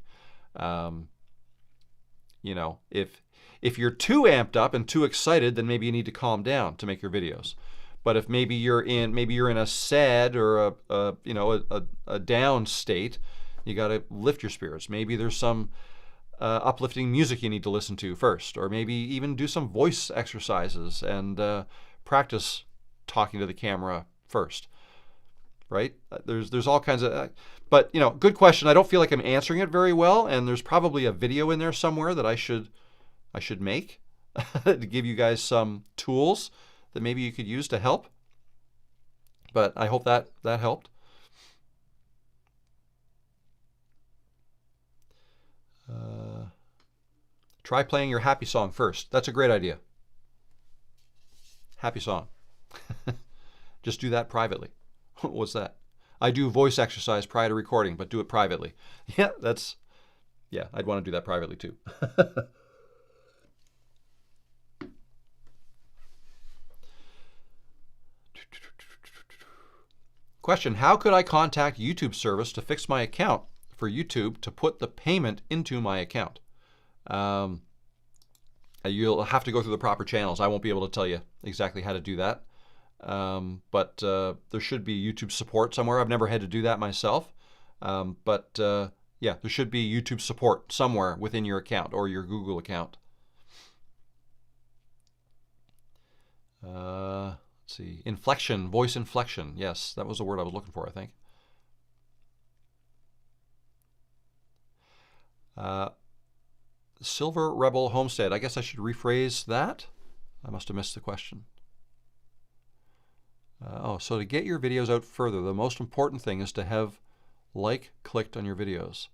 You know, if you're too amped up and too excited, then maybe you need to calm down to make your videos. But if maybe you're in a sad or a down state, you got to lift your spirits. Maybe there's some uplifting music you need to listen to first, or maybe even do some voice exercises and practice talking to the camera first. Right? There's all kinds of, but you know, good question. I don't feel like I'm answering it very well, and there's probably a video in there somewhere that I should make to give you guys some tools that maybe you could use to help. But I hope that helped. Try playing your happy song first. That's a great idea. Happy song. Just do that privately. What's that? I do voice exercise prior to recording, but do it privately. Yeah, I'd want to do that privately too. Question, how could I contact YouTube service to fix my account for YouTube to put the payment into my account? You'll have to go through the proper channels. I won't be able to tell you exactly how to do that. But there should be YouTube support somewhere. I've never had to do that myself. Yeah, there should be YouTube support somewhere within your account or your Google account. Let's see. Inflection, voice inflection. Yes, that was the word I was looking for, I think. Silver Rebel Homestead. I guess I should rephrase that. I must have missed the question. So to get your videos out further, the most important thing is to have like clicked on your videos.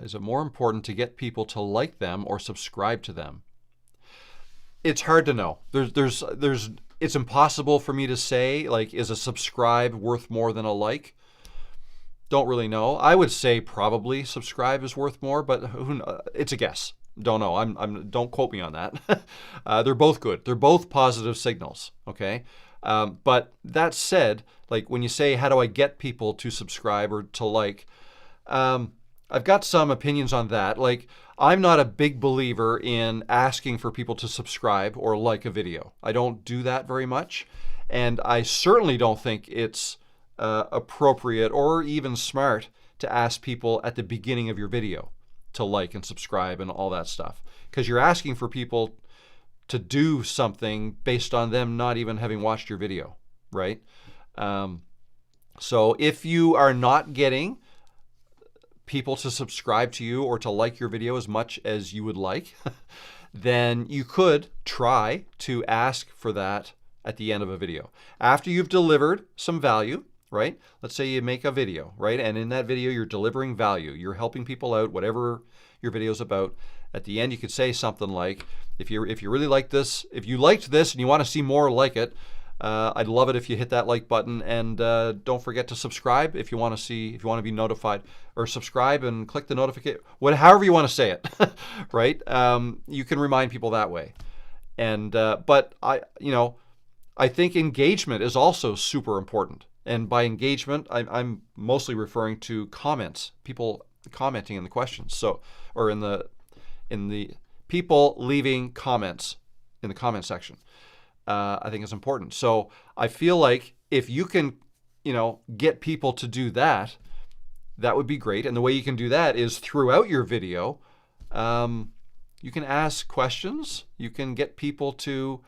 Is it more important to get people to like them or subscribe to them? It's hard to know. It's impossible for me to say, like, is a subscribe worth more than a like? Don't really know. I would say probably subscribe is worth more, but it's a guess. Don't know. Don't quote me on that. They're both good. They're both positive signals. Okay. But that said, like when you say, how do I get people to subscribe or to like? I've got some opinions on that. Like, I'm not a big believer in asking for people to subscribe or like a video. I don't do that very much, and I certainly don't think it's appropriate or even smart to ask people at the beginning of your video to like and subscribe and all that stuff, because you're asking for people to do something based on them not even having watched your video, right? So if you are not getting people to subscribe to you or to like your video as much as you would like, then you could try to ask for that at the end of a video. After you've delivered some value, right? Let's say you make a video, right? And in that video, you're delivering value. You're helping people out, whatever your video is about. At the end, you could say something like, if you really like this, if you liked this and you want to see more like it, I'd love it if you hit that like button, and don't forget to subscribe if you want to be notified, or subscribe and click the notification, however you want to say it, right? You can remind people that way. And but I think engagement is also super important. And by engagement, I'm mostly referring to comments, people commenting in the questions. So, or in the people leaving comments in the comment section. I think is important. So I feel like if you can, get people to do that, that would be great. And the way you can do that is throughout your video, you can ask questions. You can get people to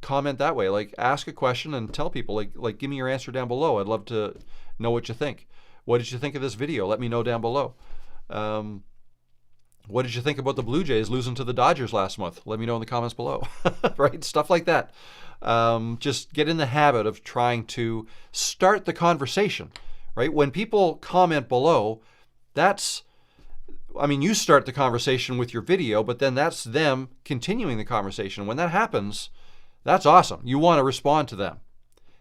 comment that way. Like, ask a question and tell people, like give me your answer down below. I'd love to know what you think. What did you think of this video? Let me know down below. What did you think about the Blue Jays losing to the Dodgers last month? Let me know in the comments below, right? Stuff like that. Just get in the habit of trying to start the conversation, right? When people comment below, you start the conversation with your video, but then that's them continuing the conversation. When that happens, that's awesome. You want to respond to them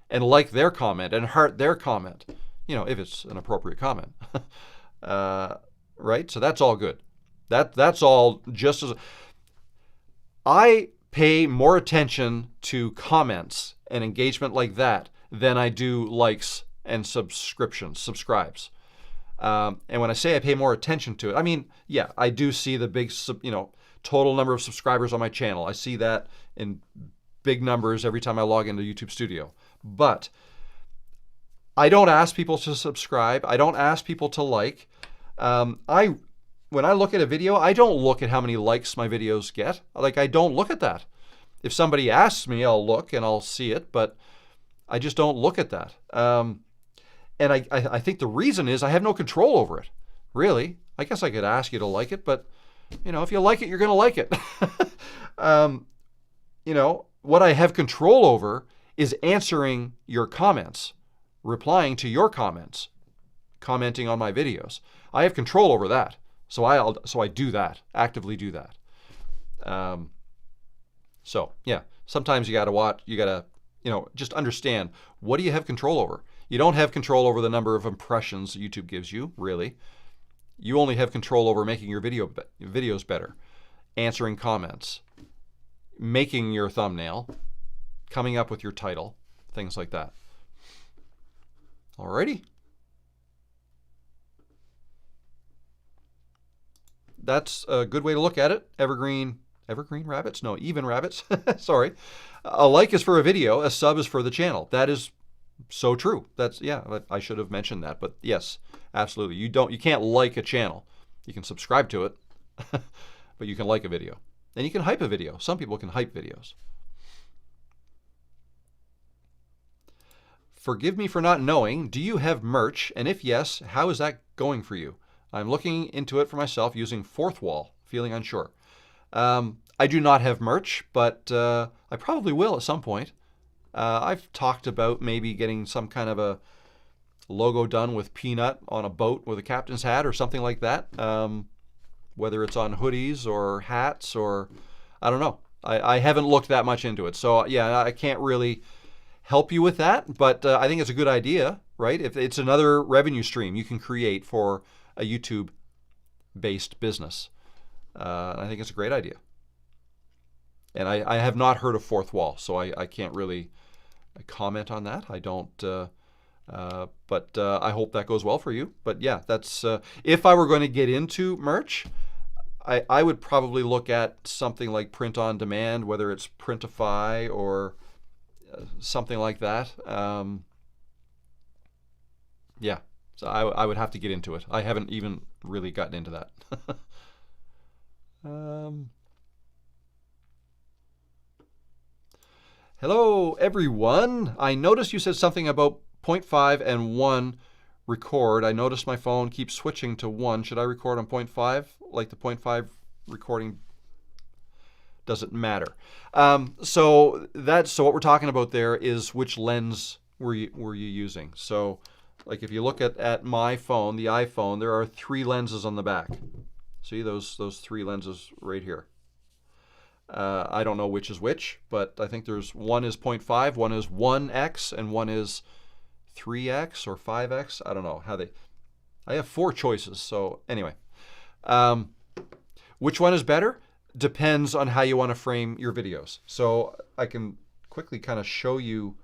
and like their comment and heart their comment, if it's an appropriate comment, right? So that's all good. That's all just as... I pay more attention to comments and engagement like that than I do likes and subscribes. And when I say I pay more attention to it, I do see the big, total number of subscribers on my channel. I see that in big numbers every time I log into YouTube Studio. But I don't ask people to subscribe. I don't ask people to like. When I look at a video, I don't look at how many likes my videos get. I don't look at that. If somebody asks me, I'll look and I'll see it, but I just don't look at that. And I think the reason is I have no control over it, really. I guess I could ask you to like it, but, if you like it, you're going to like it. What I have control over is answering your comments, replying to your comments, commenting on my videos. I have control over that. So I do that, actively do that. Sometimes you got to watch, just understand, what do you have control over? You don't have control over the number of impressions YouTube gives you, really. You only have control over making your videos better, answering comments, making your thumbnail, coming up with your title, things like that. Alrighty. That's a good way to look at it. Evergreen rabbits? No, even rabbits. Sorry. A like is for a video, a sub is for the channel. That is so true. I should have mentioned that, but yes, absolutely. You can't like a channel. You can subscribe to it, but you can like a video. And you can hype a video. Some people can hype videos. Forgive me for not knowing. Do you have merch? And if yes, how is that going for you? I'm looking into it for myself using fourth wall, feeling unsure. I do not have merch, but I probably will at some point. I've talked about maybe getting some kind of a logo done with peanut on a boat with a captain's hat or something like that. Whether it's on hoodies or hats or I don't know. I haven't looked that much into it. So yeah, I can't really help you with that, but I think it's a good idea, right? If it's another revenue stream you can create for a YouTube-based business. I think it's a great idea. And I have not heard of fourth wall, so I can't really comment on that. I don't, but I hope that goes well for you. But yeah, that's if I were going to get into merch, I would probably look at something like print on demand, whether it's Printify or something like that. Yeah, so I would have to get into it. I haven't even really gotten into that. Hello, everyone. I noticed you said something about 0.5 and 1 record. I noticed my phone keeps switching to 1. Should I record on 0.5? Like the 0.5 recording doesn't matter. So what we're talking about there is which lens were you using. So like if you look at my phone, the iPhone, there are 3 lenses on the back. See those 3 lenses right here. I don't know which is which, but I think there's one is 0.5, one is 1x, and one is 3x or 5x. I don't know how I have 4 choices. So anyway, which one is better? Depends on how you want to frame your videos. So I can quickly kind of show you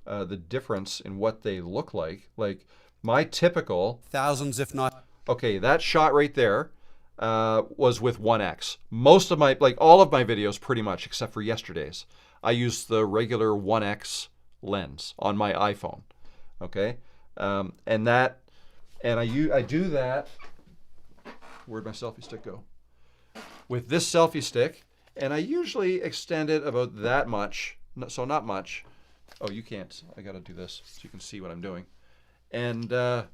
the difference in what they look like. Like my typical thousands, if not. Okay, that shot right there was with 1x. Most of my, like all of my videos pretty much, except for yesterday's, I used the regular 1x lens on my iPhone. Okay, and I do that. Where'd my selfie stick go? With this selfie stick, and I usually extend it about that much, so not much. Oh, you can't. I got to do this so you can see what I'm doing. And here,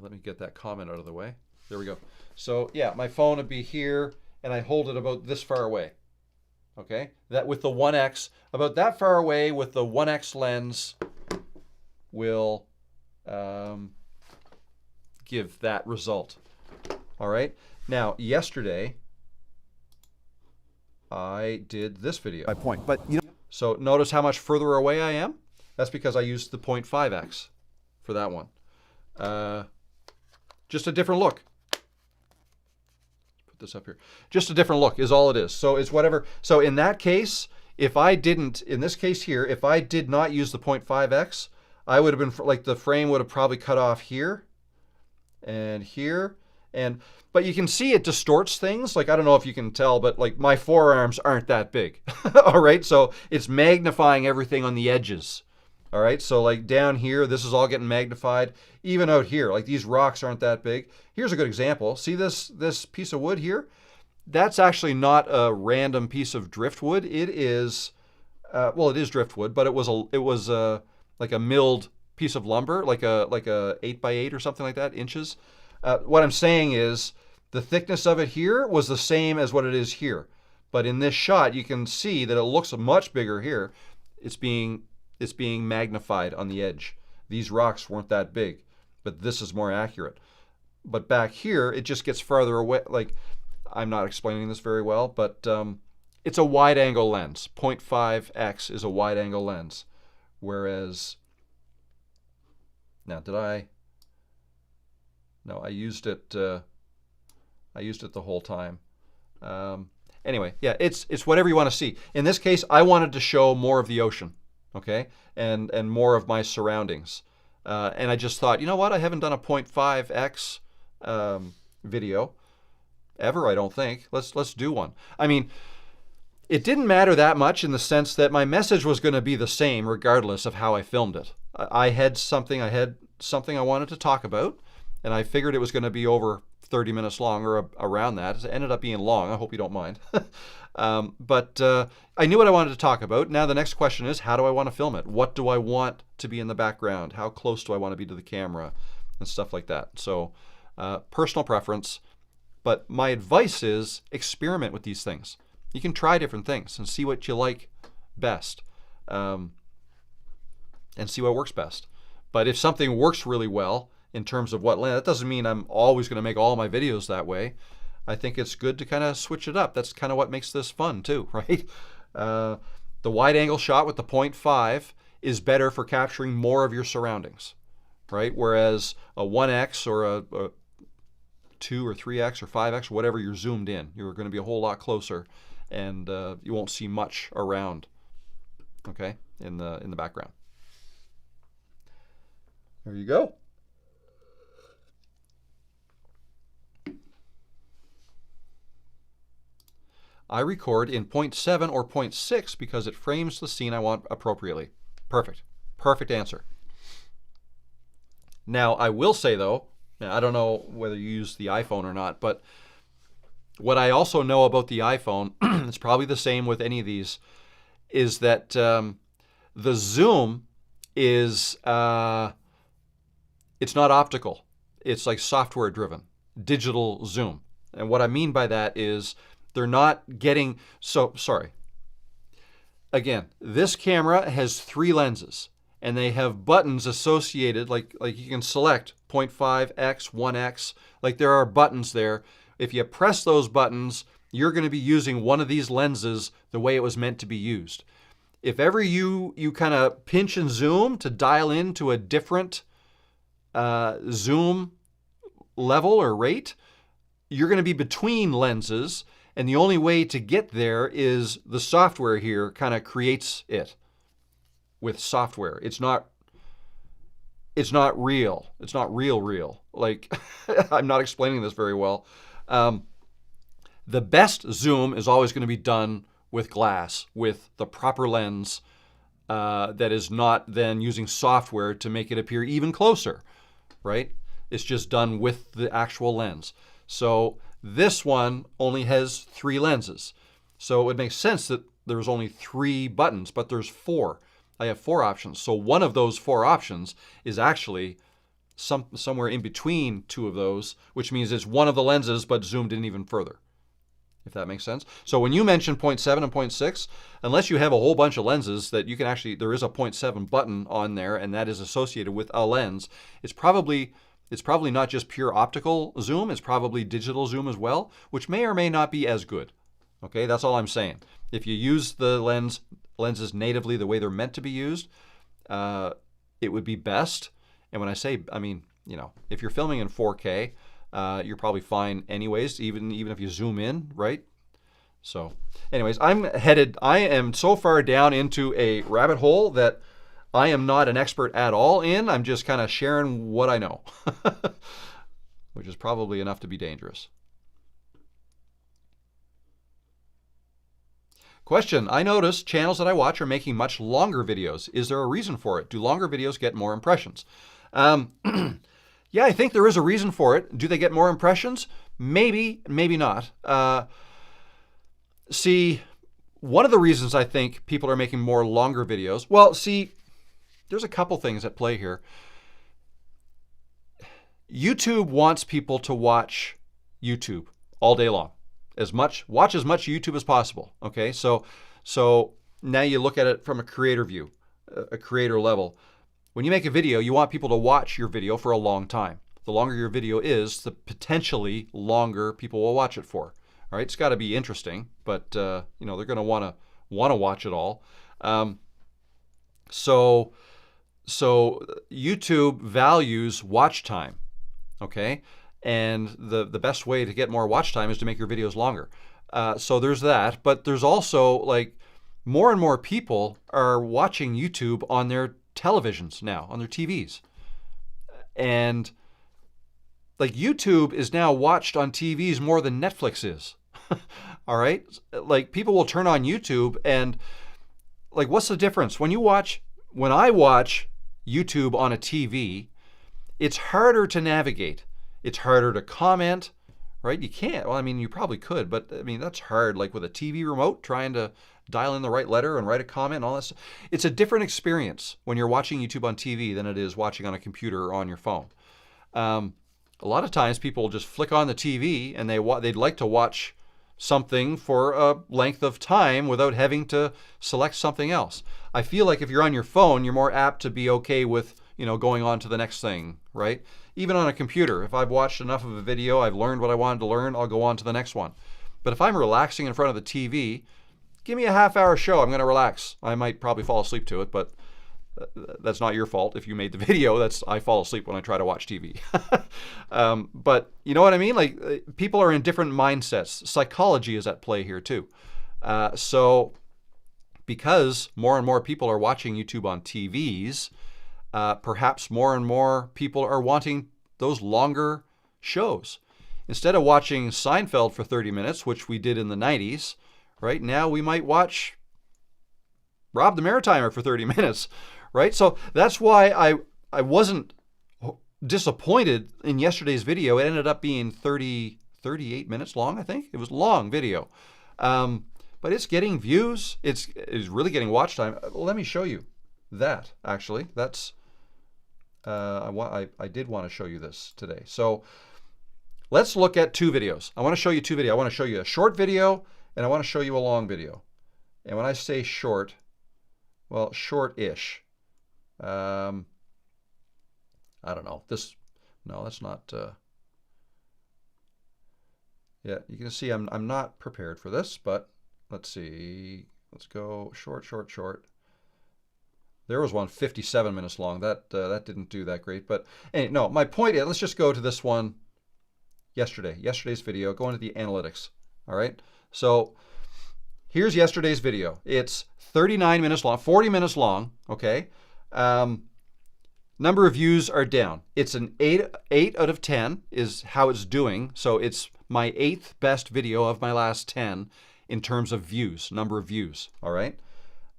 let me get that comment out of the way. There we go. So yeah, my phone would be here, and I hold it about this far away. Okay, that with the 1x, about that far away with the 1x lens will give that result. All right. Now, yesterday, I did this video. My point, but you know. So notice how much further away I am? That's because I used the 0.5x for that one. Just a different look. Put this up here. Just a different look is all it is. So it's whatever. So in that case, if I didn't, in this case here, if I did not use the 0.5x, I would have been, like the frame would have probably cut off here and here. But you can see it distorts things. Like, I don't know if you can tell, but like my forearms aren't that big. All right. So it's magnifying everything on the edges. All right. So like down here, this is all getting magnified. Even out here, like these rocks aren't that big. Here's a good example. See this piece of wood here? That's actually not a random piece of driftwood. It is, well, it is driftwood, but it was like a milled piece of lumber, like a 8x8 or something like that, inches. What I'm saying is the thickness of it here was the same as what it is here. But in this shot, you can see that it looks much bigger here. It's being magnified on the edge. These rocks weren't that big, but this is more accurate. But back here, it just gets farther away. Like, I'm not explaining this very well, but it's a wide angle lens. 0.5x is a wide angle lens. Whereas, now no, I used it the whole time. Anyway, yeah, it's whatever you want to see. In this case, I wanted to show more of the ocean, okay, and more of my surroundings. And I just thought, you know what? I haven't done a 0.5x video ever, I don't think. Let's do one. I mean, it didn't matter that much in the sense that my message was going to be the same regardless of how I filmed it. I had something I wanted to talk about, and I figured it was going to be over 30 minutes long or around that. It ended up being long. I hope you don't mind. But I knew what I wanted to talk about. Now the next question is, how do I want to film it? What do I want to be in the background? How close do I want to be to the camera? And stuff like that. So personal preference. But my advice is experiment with these things. You can try different things and see what you like best, and see what works best. But if something works really well in terms of what lens, that doesn't mean I'm always going to make all my videos that way. I think it's good to kind of switch it up. That's kind of what makes this fun too, right? The wide angle shot with the 0.5 is better for capturing more of your surroundings, right? Whereas a 1x or a 2 or 3x or 5x, whatever you're zoomed in, you're going to be a whole lot closer, and you won't see much around, okay, in the background. There you go. I record in 0.7 or 0.6 because it frames the scene I want appropriately. Perfect. Perfect answer. Now, I will say though, I don't know whether you use the iPhone or not, but what I also know about the iPhone, it's probably the same with any of these, is that the zoom is, it's not optical. It's like software driven, digital zoom. And what I mean by that is they're not getting, sorry. Again, this camera has 3 lenses and they have buttons associated, like you can select 0.5x, 1x, like there are buttons there. If you press those buttons, you're going to be using one of these lenses the way it was meant to be used. If ever you kind of pinch and zoom to dial into a different zoom level or rate, you're going to be between lenses, and the only way to get there is the software here kind of creates it with software. It's not real. It's not real. Like, I'm not explaining this very well. The best zoom is always going to be done with glass, with the proper lens that is not then using software to make it appear even closer, right? It's just done with the actual lens. So this one only has 3 lenses. So it would make sense that there's only 3 buttons, but there's 4. I have 4 options. So one of those 4 options is actually somewhere in between 2 of those, which means it's one of the lenses but zoomed in even further, if that makes sense. So when you mention 0.7 and 0.6, unless you have a whole bunch of lenses that you can actually, there is a 0.7 button on there and that is associated with a lens, it's probably not just pure optical zoom, it's probably digital zoom as well, which may or may not be as good. Okay, that's all I'm saying. If you use the lenses natively the way they're meant to be used, it would be best. And when I say, I mean, you know, if you're filming in 4K, you're probably fine anyways, even if you zoom in, right? So anyways, I am so far down into a rabbit hole that I am not an expert at all in. I'm just kind of sharing what I know, which is probably enough to be dangerous. Question, I notice channels that I watch are making much longer videos. Is there a reason for it? Do longer videos get more impressions? Yeah, I think there is a reason for it. Do they get more impressions? Maybe, maybe not. See, one of the reasons I think people are making more longer videos, well, see, there's a couple things at play here. YouTube wants people to watch YouTube all day long. Watch as much YouTube as possible. Okay, so now you look at it from a creator view, a creator level. When you make a video, you want people to watch your video for a long time. The longer your video is, the potentially longer people will watch it for. All right, it's got to be interesting, but you know, they're going to want to watch it all. So YouTube values watch time. Okay. And the best way to get more watch time is to make your videos longer. So there's that, but there's also like more and more people are watching YouTube on their televisions now, on their TVs. And like YouTube is now watched on TVs more than Netflix is. All right? Like people will turn on YouTube and like, what's the difference? When I watch YouTube on a TV, it's harder to navigate. It's harder to comment. right? You can't. Well, I mean, you probably could, but I mean, that's hard. Like with a TV remote, trying to dial in the right letter and write a comment and all that stuff. It's a different experience when you're watching YouTube on TV than it is watching on a computer or on your phone. A lot of times people just flick on the TV and they'd like to watch something for a length of time without having to select something else. I feel like if you're on your phone, you're more apt to be okay with, going on to the next thing, right? Even on a computer, if I've watched enough of a video, I've learned what I wanted to learn, I'll go on to the next one. But if I'm relaxing in front of the TV, give me a half-hour show, I'm going to relax. I might probably fall asleep to it, but that's not your fault if you made the video. I fall asleep when I try to watch TV. But you know what I mean? Like, people are in different mindsets. Psychology is at play here too. So because more and more people are watching YouTube on TVs, perhaps more and more people are wanting those longer shows. Instead of watching Seinfeld for 30 minutes, which we did in the 90s, right now we might watch Rob the Maritimer for 30 minutes, right? So that's why I wasn't disappointed in yesterday's video. It ended up being 38 minutes long, I think. It was a long video. But it's getting views. It's really getting watch time. Let me show you that, actually. That's I did want to show you this today. So let's look at two videos. I want to show you two videos. I want to show you a short video, and I want to show you a long video. And when I say short, well, short-ish. I don't know. No, that's not. Yeah, you can see I'm not prepared for this, but let's see. Let's go short. There was one 57 minutes long. That didn't do that great. But anyway, no, my point is, let's just go to this one yesterday's video, go into the analytics. All right. So here's yesterday's video. It's 39 minutes long, 40 minutes long. Okay. Number of views are down. It's an 8 out of 10 is how it's doing. So it's my 8th best video of my last 10 in terms of views, number of views. All right.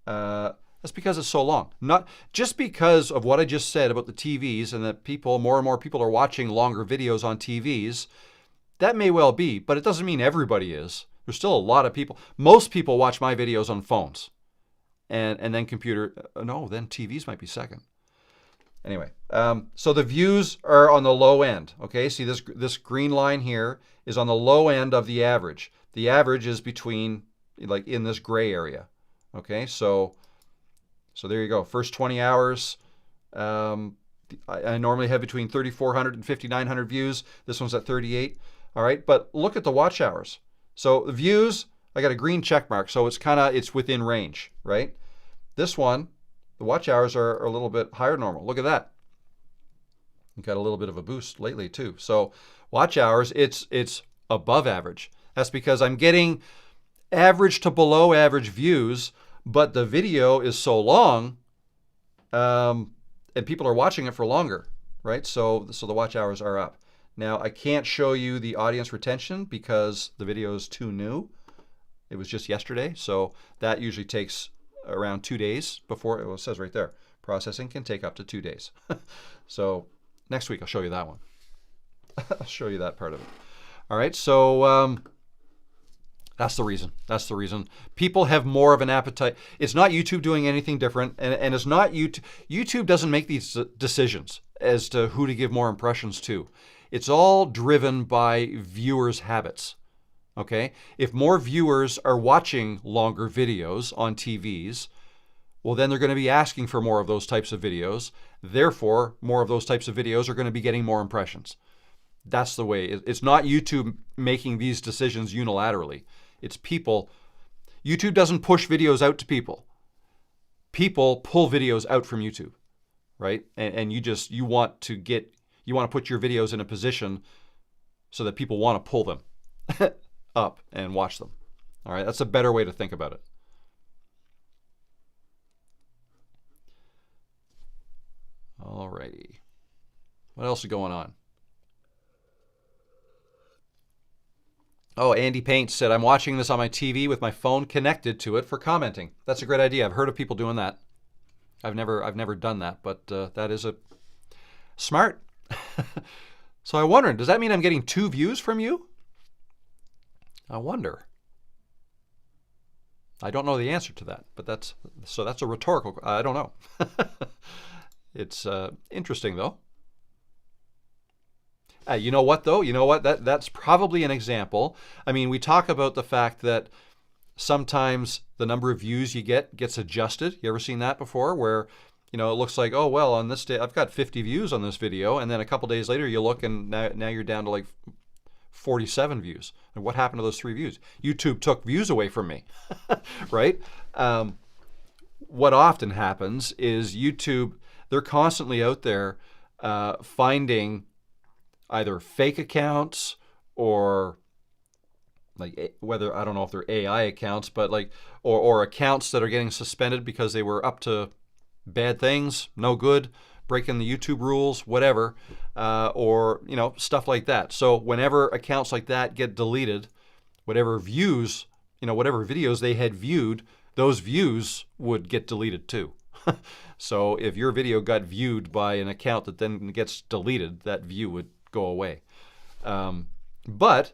That's because it's so long. Not just because of what I just said about the TVs and that more and more people are watching longer videos on TVs. That may well be, but it doesn't mean everybody is. There's still a lot of people. Most people watch my videos on phones, and then computer. No, then TVs might be second. Anyway, so the views are on the low end. Okay, see this green line here is on the low end of the average. The average is between, like, in this gray area. Okay, so there you go. First 20 hours. I normally have between 3,400 and 5,900 views. This one's at 38. All right, but look at the watch hours. So the views, I got a green check mark, so it's within range, right? This one, the watch hours are a little bit higher than normal. Look at that. Got a little bit of a boost lately too. So watch hours, it's above average. That's because I'm getting average to below average views, but the video is so long, and people are watching it for longer, right? So the watch hours are up. Now, I can't show you the audience retention because the video is too new. It was just yesterday, so that usually takes around 2 days before, it says right there, processing can take up to 2 days. So next week I'll show you that one. I'll show you that part of it. All right, so that's the reason. That's the reason. People have more of an appetite. It's not YouTube doing anything different, and it's not YouTube. YouTube doesn't make these decisions as to who to give more impressions to. It's all driven by viewers' habits. Okay? If more viewers are watching longer videos on TVs, well, then they're going to be asking for more of those types of videos. Therefore, more of those types of videos are going to be getting more impressions. That's the way. It's not YouTube making these decisions unilaterally. It's people. YouTube doesn't push videos out to people. People pull videos out from YouTube, right? And you want to put your videos in a position so that people want to pull them up and watch them. All right, that's a better way to think about it. All righty. What else is going on? Oh, Andy Paint said, I'm watching this on my TV with my phone connected to it for commenting. That's a great idea. I've heard of people doing that. I've never done that, but that is a smart. So I wondered, does that mean I'm getting 2 views from you? I wonder. I don't know the answer to that, but that's a rhetorical. I don't know. It's interesting though. You know what though? You know what? That's probably an example. I mean, we talk about the fact that sometimes the number of views you get gets adjusted. You ever seen that before? Where, it looks like, oh well, on this day I've got 50 views on this video, and then a couple days later you look and now you're down to like 47 views. And what happened to those 3 views? YouTube took views away from me, right? What often happens is YouTube, they're constantly out there finding either fake accounts or like whether, I don't know if they're AI accounts, but like, or accounts that are getting suspended because they were up to bad things, no good, breaking the YouTube rules, whatever, or stuff like that. So whenever accounts like that get deleted, whatever views, whatever videos they had viewed, those views would get deleted too. So if your video got viewed by an account that then gets deleted, that view would go away. But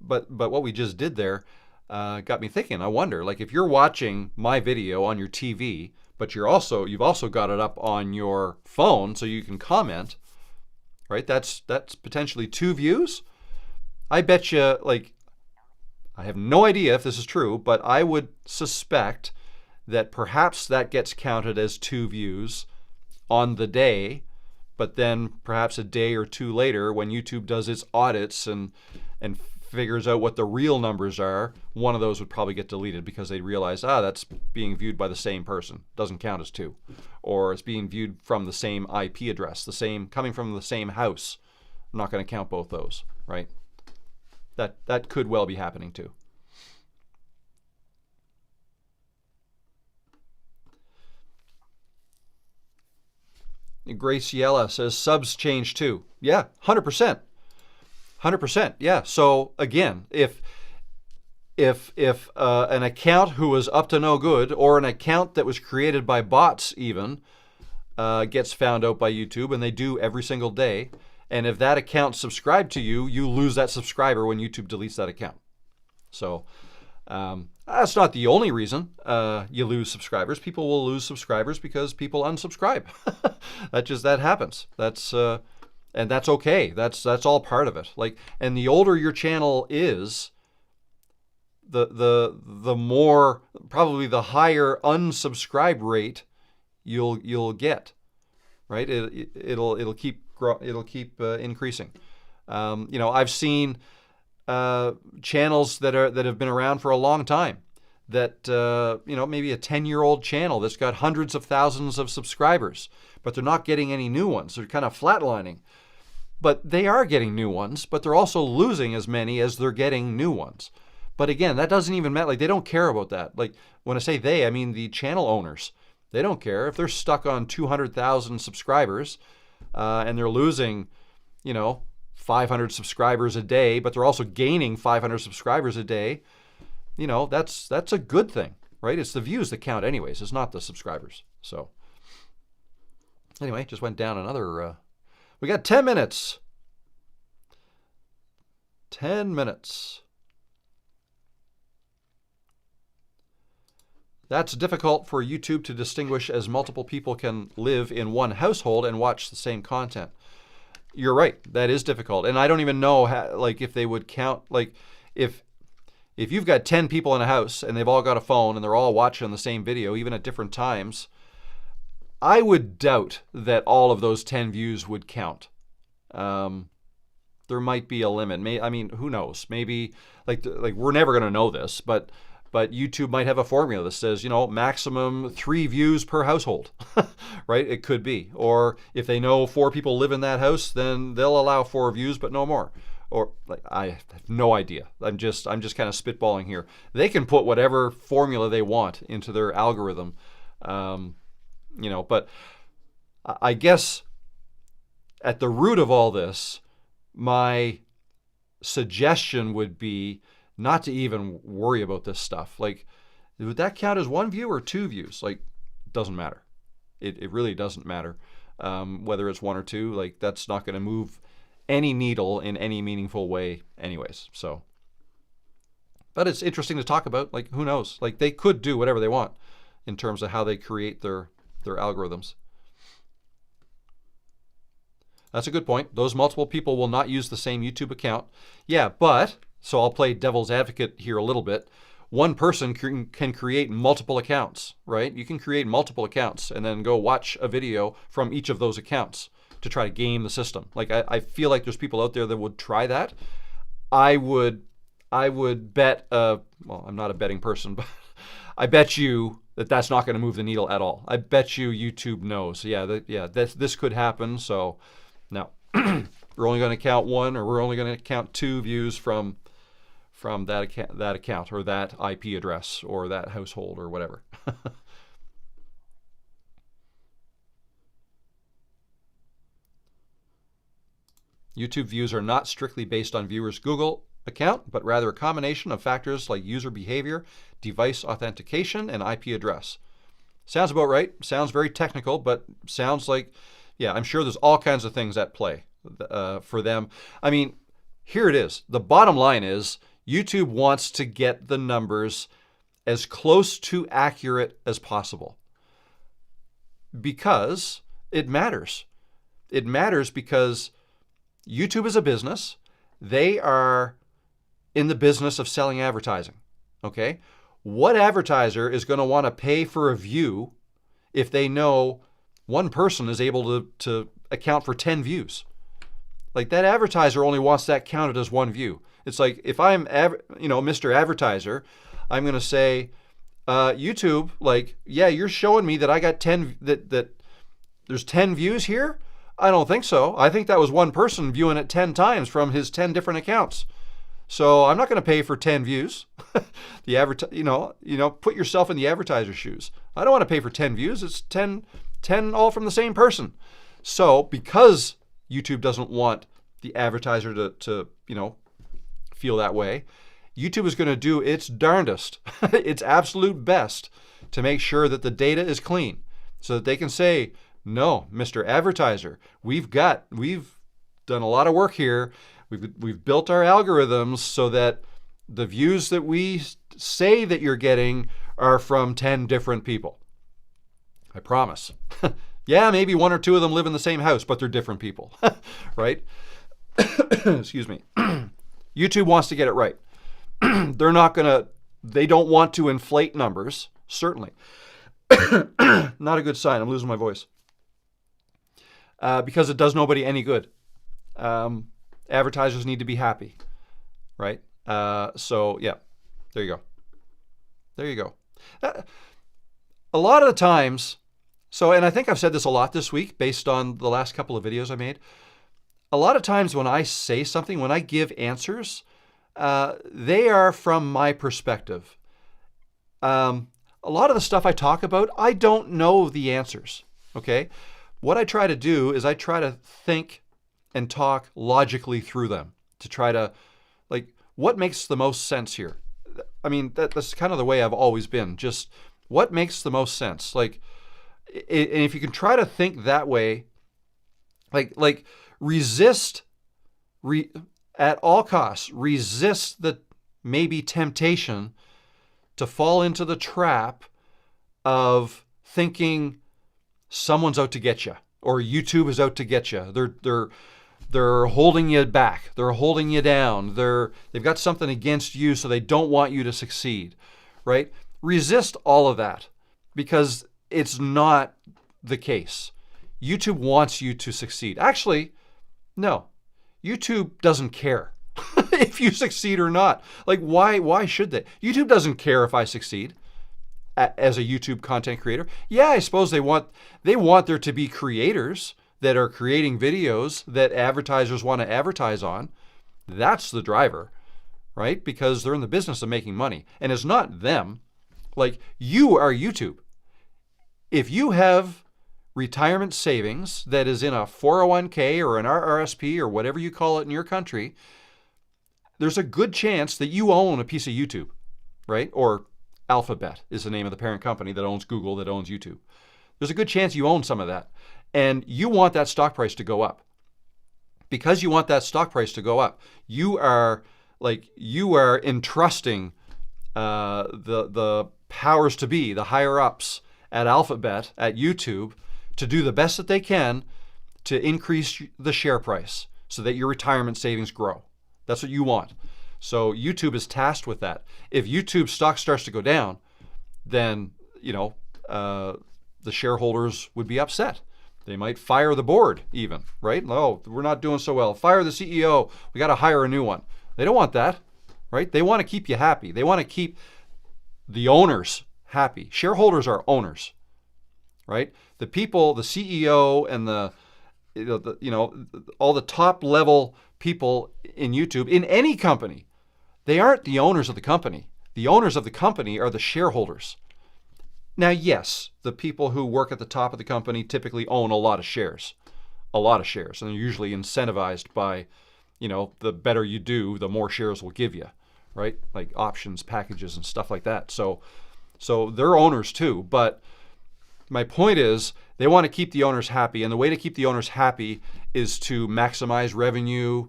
what we just did there got me thinking. I wonder, like, if you're watching my video on your TV, but you've also got it up on your phone so you can comment, right? That's potentially 2 views. I bet you, like, I have no idea if this is true, but I would suspect that perhaps that gets counted as 2 views on the day, but then perhaps a day or 2 later, when YouTube does its audits and figures out what the real numbers are, one of those would probably get deleted because they realize, that's being viewed by the same person, doesn't count as 2, or it's being viewed from the same IP address, coming from the same house. I'm not going to count both those, right? That could well be happening too. Graciela says subs change too. Yeah, 100%. 100%. Yeah. So again, if an account who was up to no good, or an account that was created by bots even, gets found out by YouTube, and they do every single day, and if that account subscribed to you, you lose that subscriber when YouTube deletes that account. So that's not the only reason you lose subscribers. People will lose subscribers because people unsubscribe. That happens. And that's okay. That's all part of it. Like, and the older your channel is, the more, probably the higher unsubscribe rate you'll get, right? It'll keep increasing. I've seen channels that have been around for a long time, that maybe a 10-year-old channel that's got hundreds of thousands of subscribers, but they're not getting any new ones. They're kind of flatlining. But they are getting new ones, but they're also losing as many as they're getting new ones. But again, that doesn't even matter. Like, they don't care about that. Like, when I say they, I mean the channel owners. They don't care if they're stuck on 200,000 subscribers and they're losing, 500 subscribers a day, but they're also gaining 500 subscribers a day. That's a good thing, right? It's the views that count anyways. It's not the subscribers. So anyway, just went down another... we got 10 minutes. 10 minutes. That's difficult for YouTube to distinguish, as multiple people can live in one household and watch the same content. You're right. That is difficult. And I don't even know if they would count, like, if you've got 10 people in a house and they've all got a phone and they're all watching the same video, even at different times, I would doubt that all of those 10 views would count. There might be a limit. Who knows? Maybe like we're never going to know this, but YouTube might have a formula that says, maximum 3 views per household, right? It could be. Or if they know 4 people live in that house, then they'll allow 4 views, but no more. Or I have no idea. I'm just kind of spitballing here. They can put whatever formula they want into their algorithm. But I guess at the root of all this, my suggestion would be not to even worry about this stuff. Like, would that count as 1 view or 2 views? Like, it doesn't matter. It really doesn't matter whether it's 1 or 2. Like, that's not going to move any needle in any meaningful way anyways. So But it's interesting to talk about. Like, who knows? Like, they could do whatever they want in terms of how they create their algorithms. That's a good point. Those multiple people will not use the same YouTube account. Yeah, but, so I'll play devil's advocate here a little bit. One person can create multiple accounts, right? You can create multiple accounts and then go watch a video from each of those accounts to try to game the system. Like, I feel like there's people out there that would try that. I would bet, well, I'm not a betting person, but I bet you that that's not going to move the needle at all. I bet you YouTube knows. This could happen. So no, we're only going to count one, or we're only going to count 2 views from that account or that IP address or that household or whatever. YouTube views are not strictly based on viewers' Google account, but rather a combination of factors like user behavior, device authentication, and IP address. Sounds about right. Sounds very technical, but sounds like, yeah, I'm sure there's all kinds of things at play for them. I mean, here it is. The bottom line is YouTube wants to get the numbers as close to accurate as possible because it matters. It matters because YouTube is a business. They are in the business of selling advertising, okay? What advertiser is going to want to pay for a view if they know one person is able to account for 10 views? Like, that advertiser only wants that counted as one view. It's like, if I'm, Mr. Advertiser, I'm going to say, YouTube, like, yeah, you're showing me that I got 10, that there's 10 views here? I don't think so. I think that was one person viewing it 10 times from his 10 different accounts. So I'm not going to pay for 10 views. Put yourself in the advertiser's shoes. I don't want to pay for 10 views. It's 10 all from the same person. So because YouTube doesn't want the advertiser to feel that way, YouTube is going to do its darndest, its absolute best to make sure that the data is clean so that they can say, no, Mr. Advertiser, we've done a lot of work here. We've built our algorithms so that the views that we say that you're getting are from 10 different people. I promise. Yeah, maybe 1 or 2 of them live in the same house, but they're different people, right? Excuse me. YouTube wants to get it right. They don't want to inflate numbers, certainly. Not a good sign. I'm losing my voice. Because it does nobody any good. Advertisers need to be happy, right? So yeah, there you go. There you go. A lot of the times, and I think I've said this a lot this week based on the last couple of videos I made. A lot of times when I say something, when I give answers, they are from my perspective. A lot of the stuff I talk about, I don't know the answers, okay? What I try to do is I try to think and talk logically through them to try to, like, what makes the most sense here? I mean, that's kind of the way I've always been. Just what makes the most sense? Like, and if you can try to think that way, like at all costs, resist the maybe temptation to fall into the trap of thinking someone's out to get you or YouTube is out to get you. They're holding you back. They're holding you down. They've got something against you, so they don't want you to succeed, right? Resist all of that because it's not the case. YouTube wants you to succeed. Actually, no. YouTube doesn't care if you succeed or not. Like, why should they? YouTube doesn't care if I succeed as a YouTube content creator. Yeah, I suppose they want there to be creators that are creating videos that advertisers want to advertise on. That's the driver, right? Because they're in the business of making money. And it's not them. Like, you are YouTube. If you have retirement savings that is in a 401k or an RRSP or whatever you call it in your country, there's a good chance that you own a piece of YouTube, right? Or Alphabet is the name of the parent company that owns Google, that owns YouTube. There's a good chance you own some of that. And you want that stock price to go up. Because you want that stock price to go up, you are entrusting the powers to be, the higher ups at Alphabet, at YouTube, to do the best that they can to increase the share price so that your retirement savings grow. That's what you want. So YouTube is tasked with that. If YouTube stock starts to go down, then the shareholders would be upset. They might fire the board even, right? Oh, we're not doing so well. Fire the CEO. We got to hire a new one. They don't want that, right? They want to keep you happy. They want to keep the owners happy. Shareholders are owners, right? The people, the CEO and all the top level people in YouTube, in any company, they aren't the owners of the company. The owners of the company are the shareholders. Now, yes, the people who work at the top of the company typically own a lot of shares, and they're usually incentivized by, the better you do, the more shares we'll give you, right? Like options, packages, and stuff like that. So they're owners too. But my point is, they want to keep the owners happy, and the way to keep the owners happy is to maximize revenue,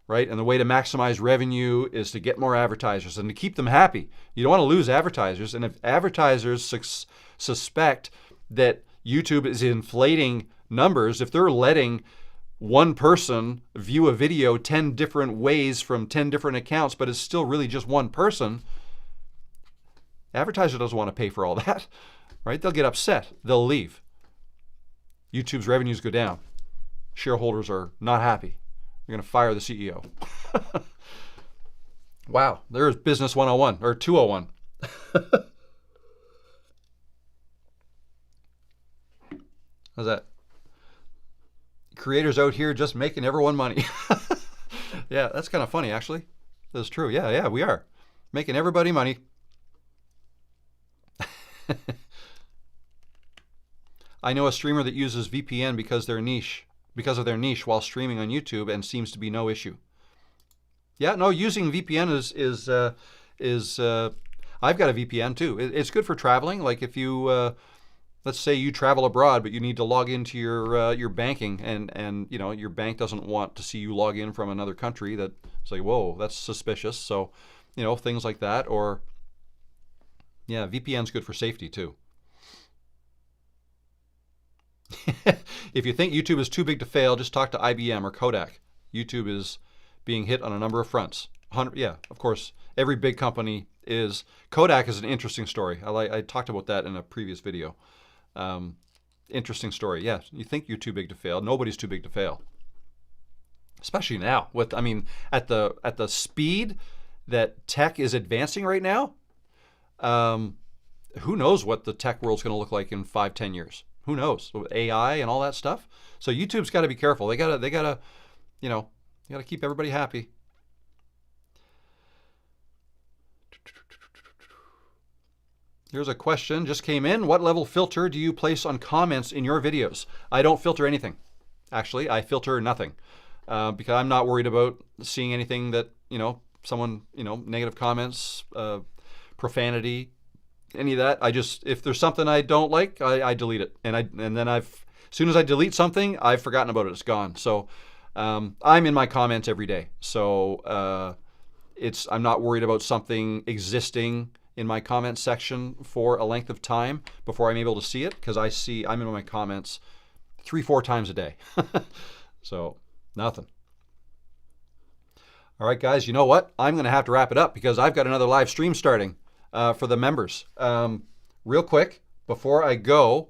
right? And the way to maximize revenue is to get more advertisers and to keep them happy. You don't want to lose advertisers. And if advertisers suspect that YouTube is inflating numbers, if they're letting one person view a video 10 different ways from 10 different accounts, but it's still really just one person, advertiser doesn't want to pay for all that, right? They'll get upset. They'll leave. YouTube's revenues go down. Shareholders are not happy. You're going to fire the CEO. Wow, there's business 101 or 201. How's that? Creators out here just making everyone money. Yeah, that's kind of funny, actually. That's true. Yeah, we are making everybody money. I know a streamer that uses VPN because of their niche while streaming on YouTube, and seems to be no issue. Yeah, no, using VPN is I've got a VPN too. It's good for traveling. Like if you let's say you travel abroad, but you need to log into your banking, and your bank doesn't want to see you log in from another country. That's like, whoa, that's suspicious. So things like that. Or yeah, VPN's good for safety too. If you think YouTube is too big to fail, just talk to IBM or Kodak. YouTube is being hit on a number of fronts. Yeah, of course, every big company is. Kodak is an interesting story. I talked about that in a previous video. Interesting story. Yeah, you think you're too big to fail. Nobody's too big to fail. Especially now, at the speed that tech is advancing right now. Who knows what the tech world's going to look like in 5-10 years? Who knows? With AI and all that stuff. So YouTube's got to be careful. They gotta keep everybody happy. Here's a question just came in. What level filter do you place on comments in your videos? I don't filter anything. Actually, I filter nothing because I'm not worried about seeing anything that someone negative comments, profanity. Any of that. If there's something I don't like, I delete it. And then as soon as I delete something, I've forgotten about it. It's gone. So I'm in my comments every day. So I'm not worried about something existing in my comment section for a length of time before I'm able to see it, because I'm in my comments 3-4 times a day. So nothing. All right, guys, you know what? I'm going to have to wrap it up because I've got another live stream starting. For the members. Real quick, before I go,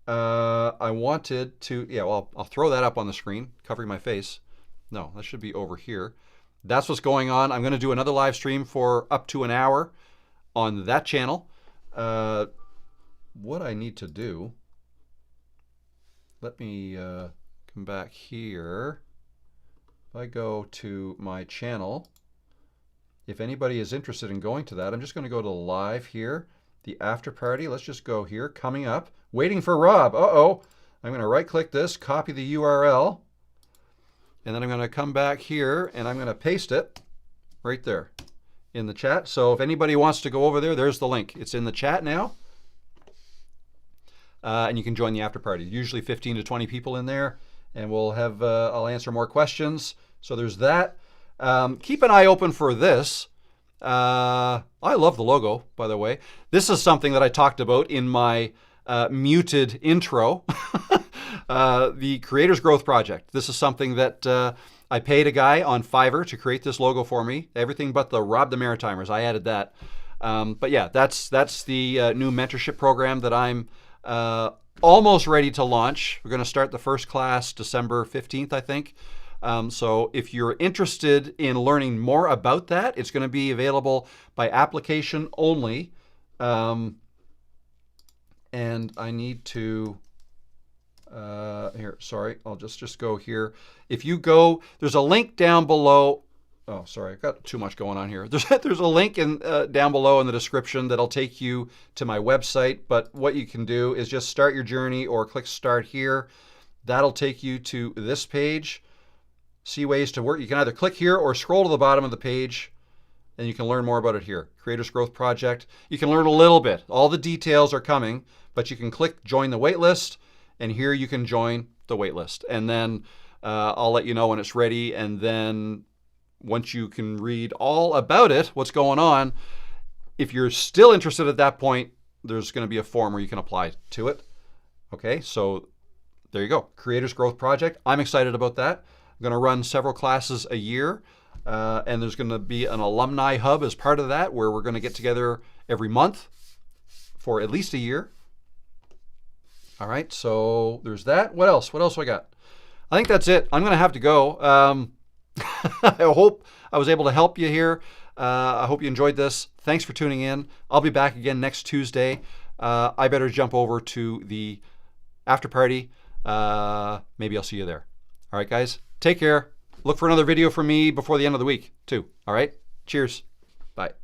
I wanted to, I'll throw that up on the screen, covering my face. No, that should be over here. That's what's going on. I'm going to do another live stream for up to an hour on that channel. What I need to do, let me come back here. If I go to my channel, if anybody is interested in going to that, I'm just going to go to live here, the after party. Let's just go here, coming up, waiting for Rob. Uh-oh. I'm going to right click this, copy the URL, and then I'm going to come back here and I'm going to paste it right there in the chat. So if anybody wants to go over there, there's the link. It's in the chat now. And you can join the after party. Usually 15 to 20 people in there, and we'll have, I'll answer more questions. So there's that. Keep an eye open for this. I love the logo, by the way. This is something that I talked about in my muted intro. The Creators Growth Project. This is something that I paid a guy on Fiverr to create this logo for me. Everything but the Rob the Maritimers. I added that. But yeah, that's the new mentorship program that I'm almost ready to launch. We're going to start the first class December 15th, I think. So if you're interested in learning more about that, it's going to be available by application only. And I need to, here, sorry, I'll just go here. If you go, there's a link down below. Oh, sorry, I've got too much going on here. There's a link down below in the description that'll take you to my website. But what you can do is just start your journey or click start here. That'll take you to this page. See ways to work. You can either click here or scroll to the bottom of the page and you can learn more about it here. Creators Growth Project. You can learn a little bit. All the details are coming, but you can click join the waitlist and here you can join the waitlist. And then I'll let you know when it's ready. And then once you can read all about it, what's going on, if you're still interested at that point, there's going to be a form where you can apply to it. Okay, so there you go. Creators Growth Project. I'm excited about that. I'm going to run several classes a year, and there's going to be an alumni hub as part of that where we're going to get together every month for at least a year. All right, so there's that. What else? What else I got? I think that's it. I'm going to have to go. I hope I was able to help you here. I hope you enjoyed this. Thanks for tuning in. I'll be back again next Tuesday. I better jump over to the after party. Maybe I'll see you there. All right, guys. Take care. Look for another video from me before the end of the week, too. All right? Cheers. Bye.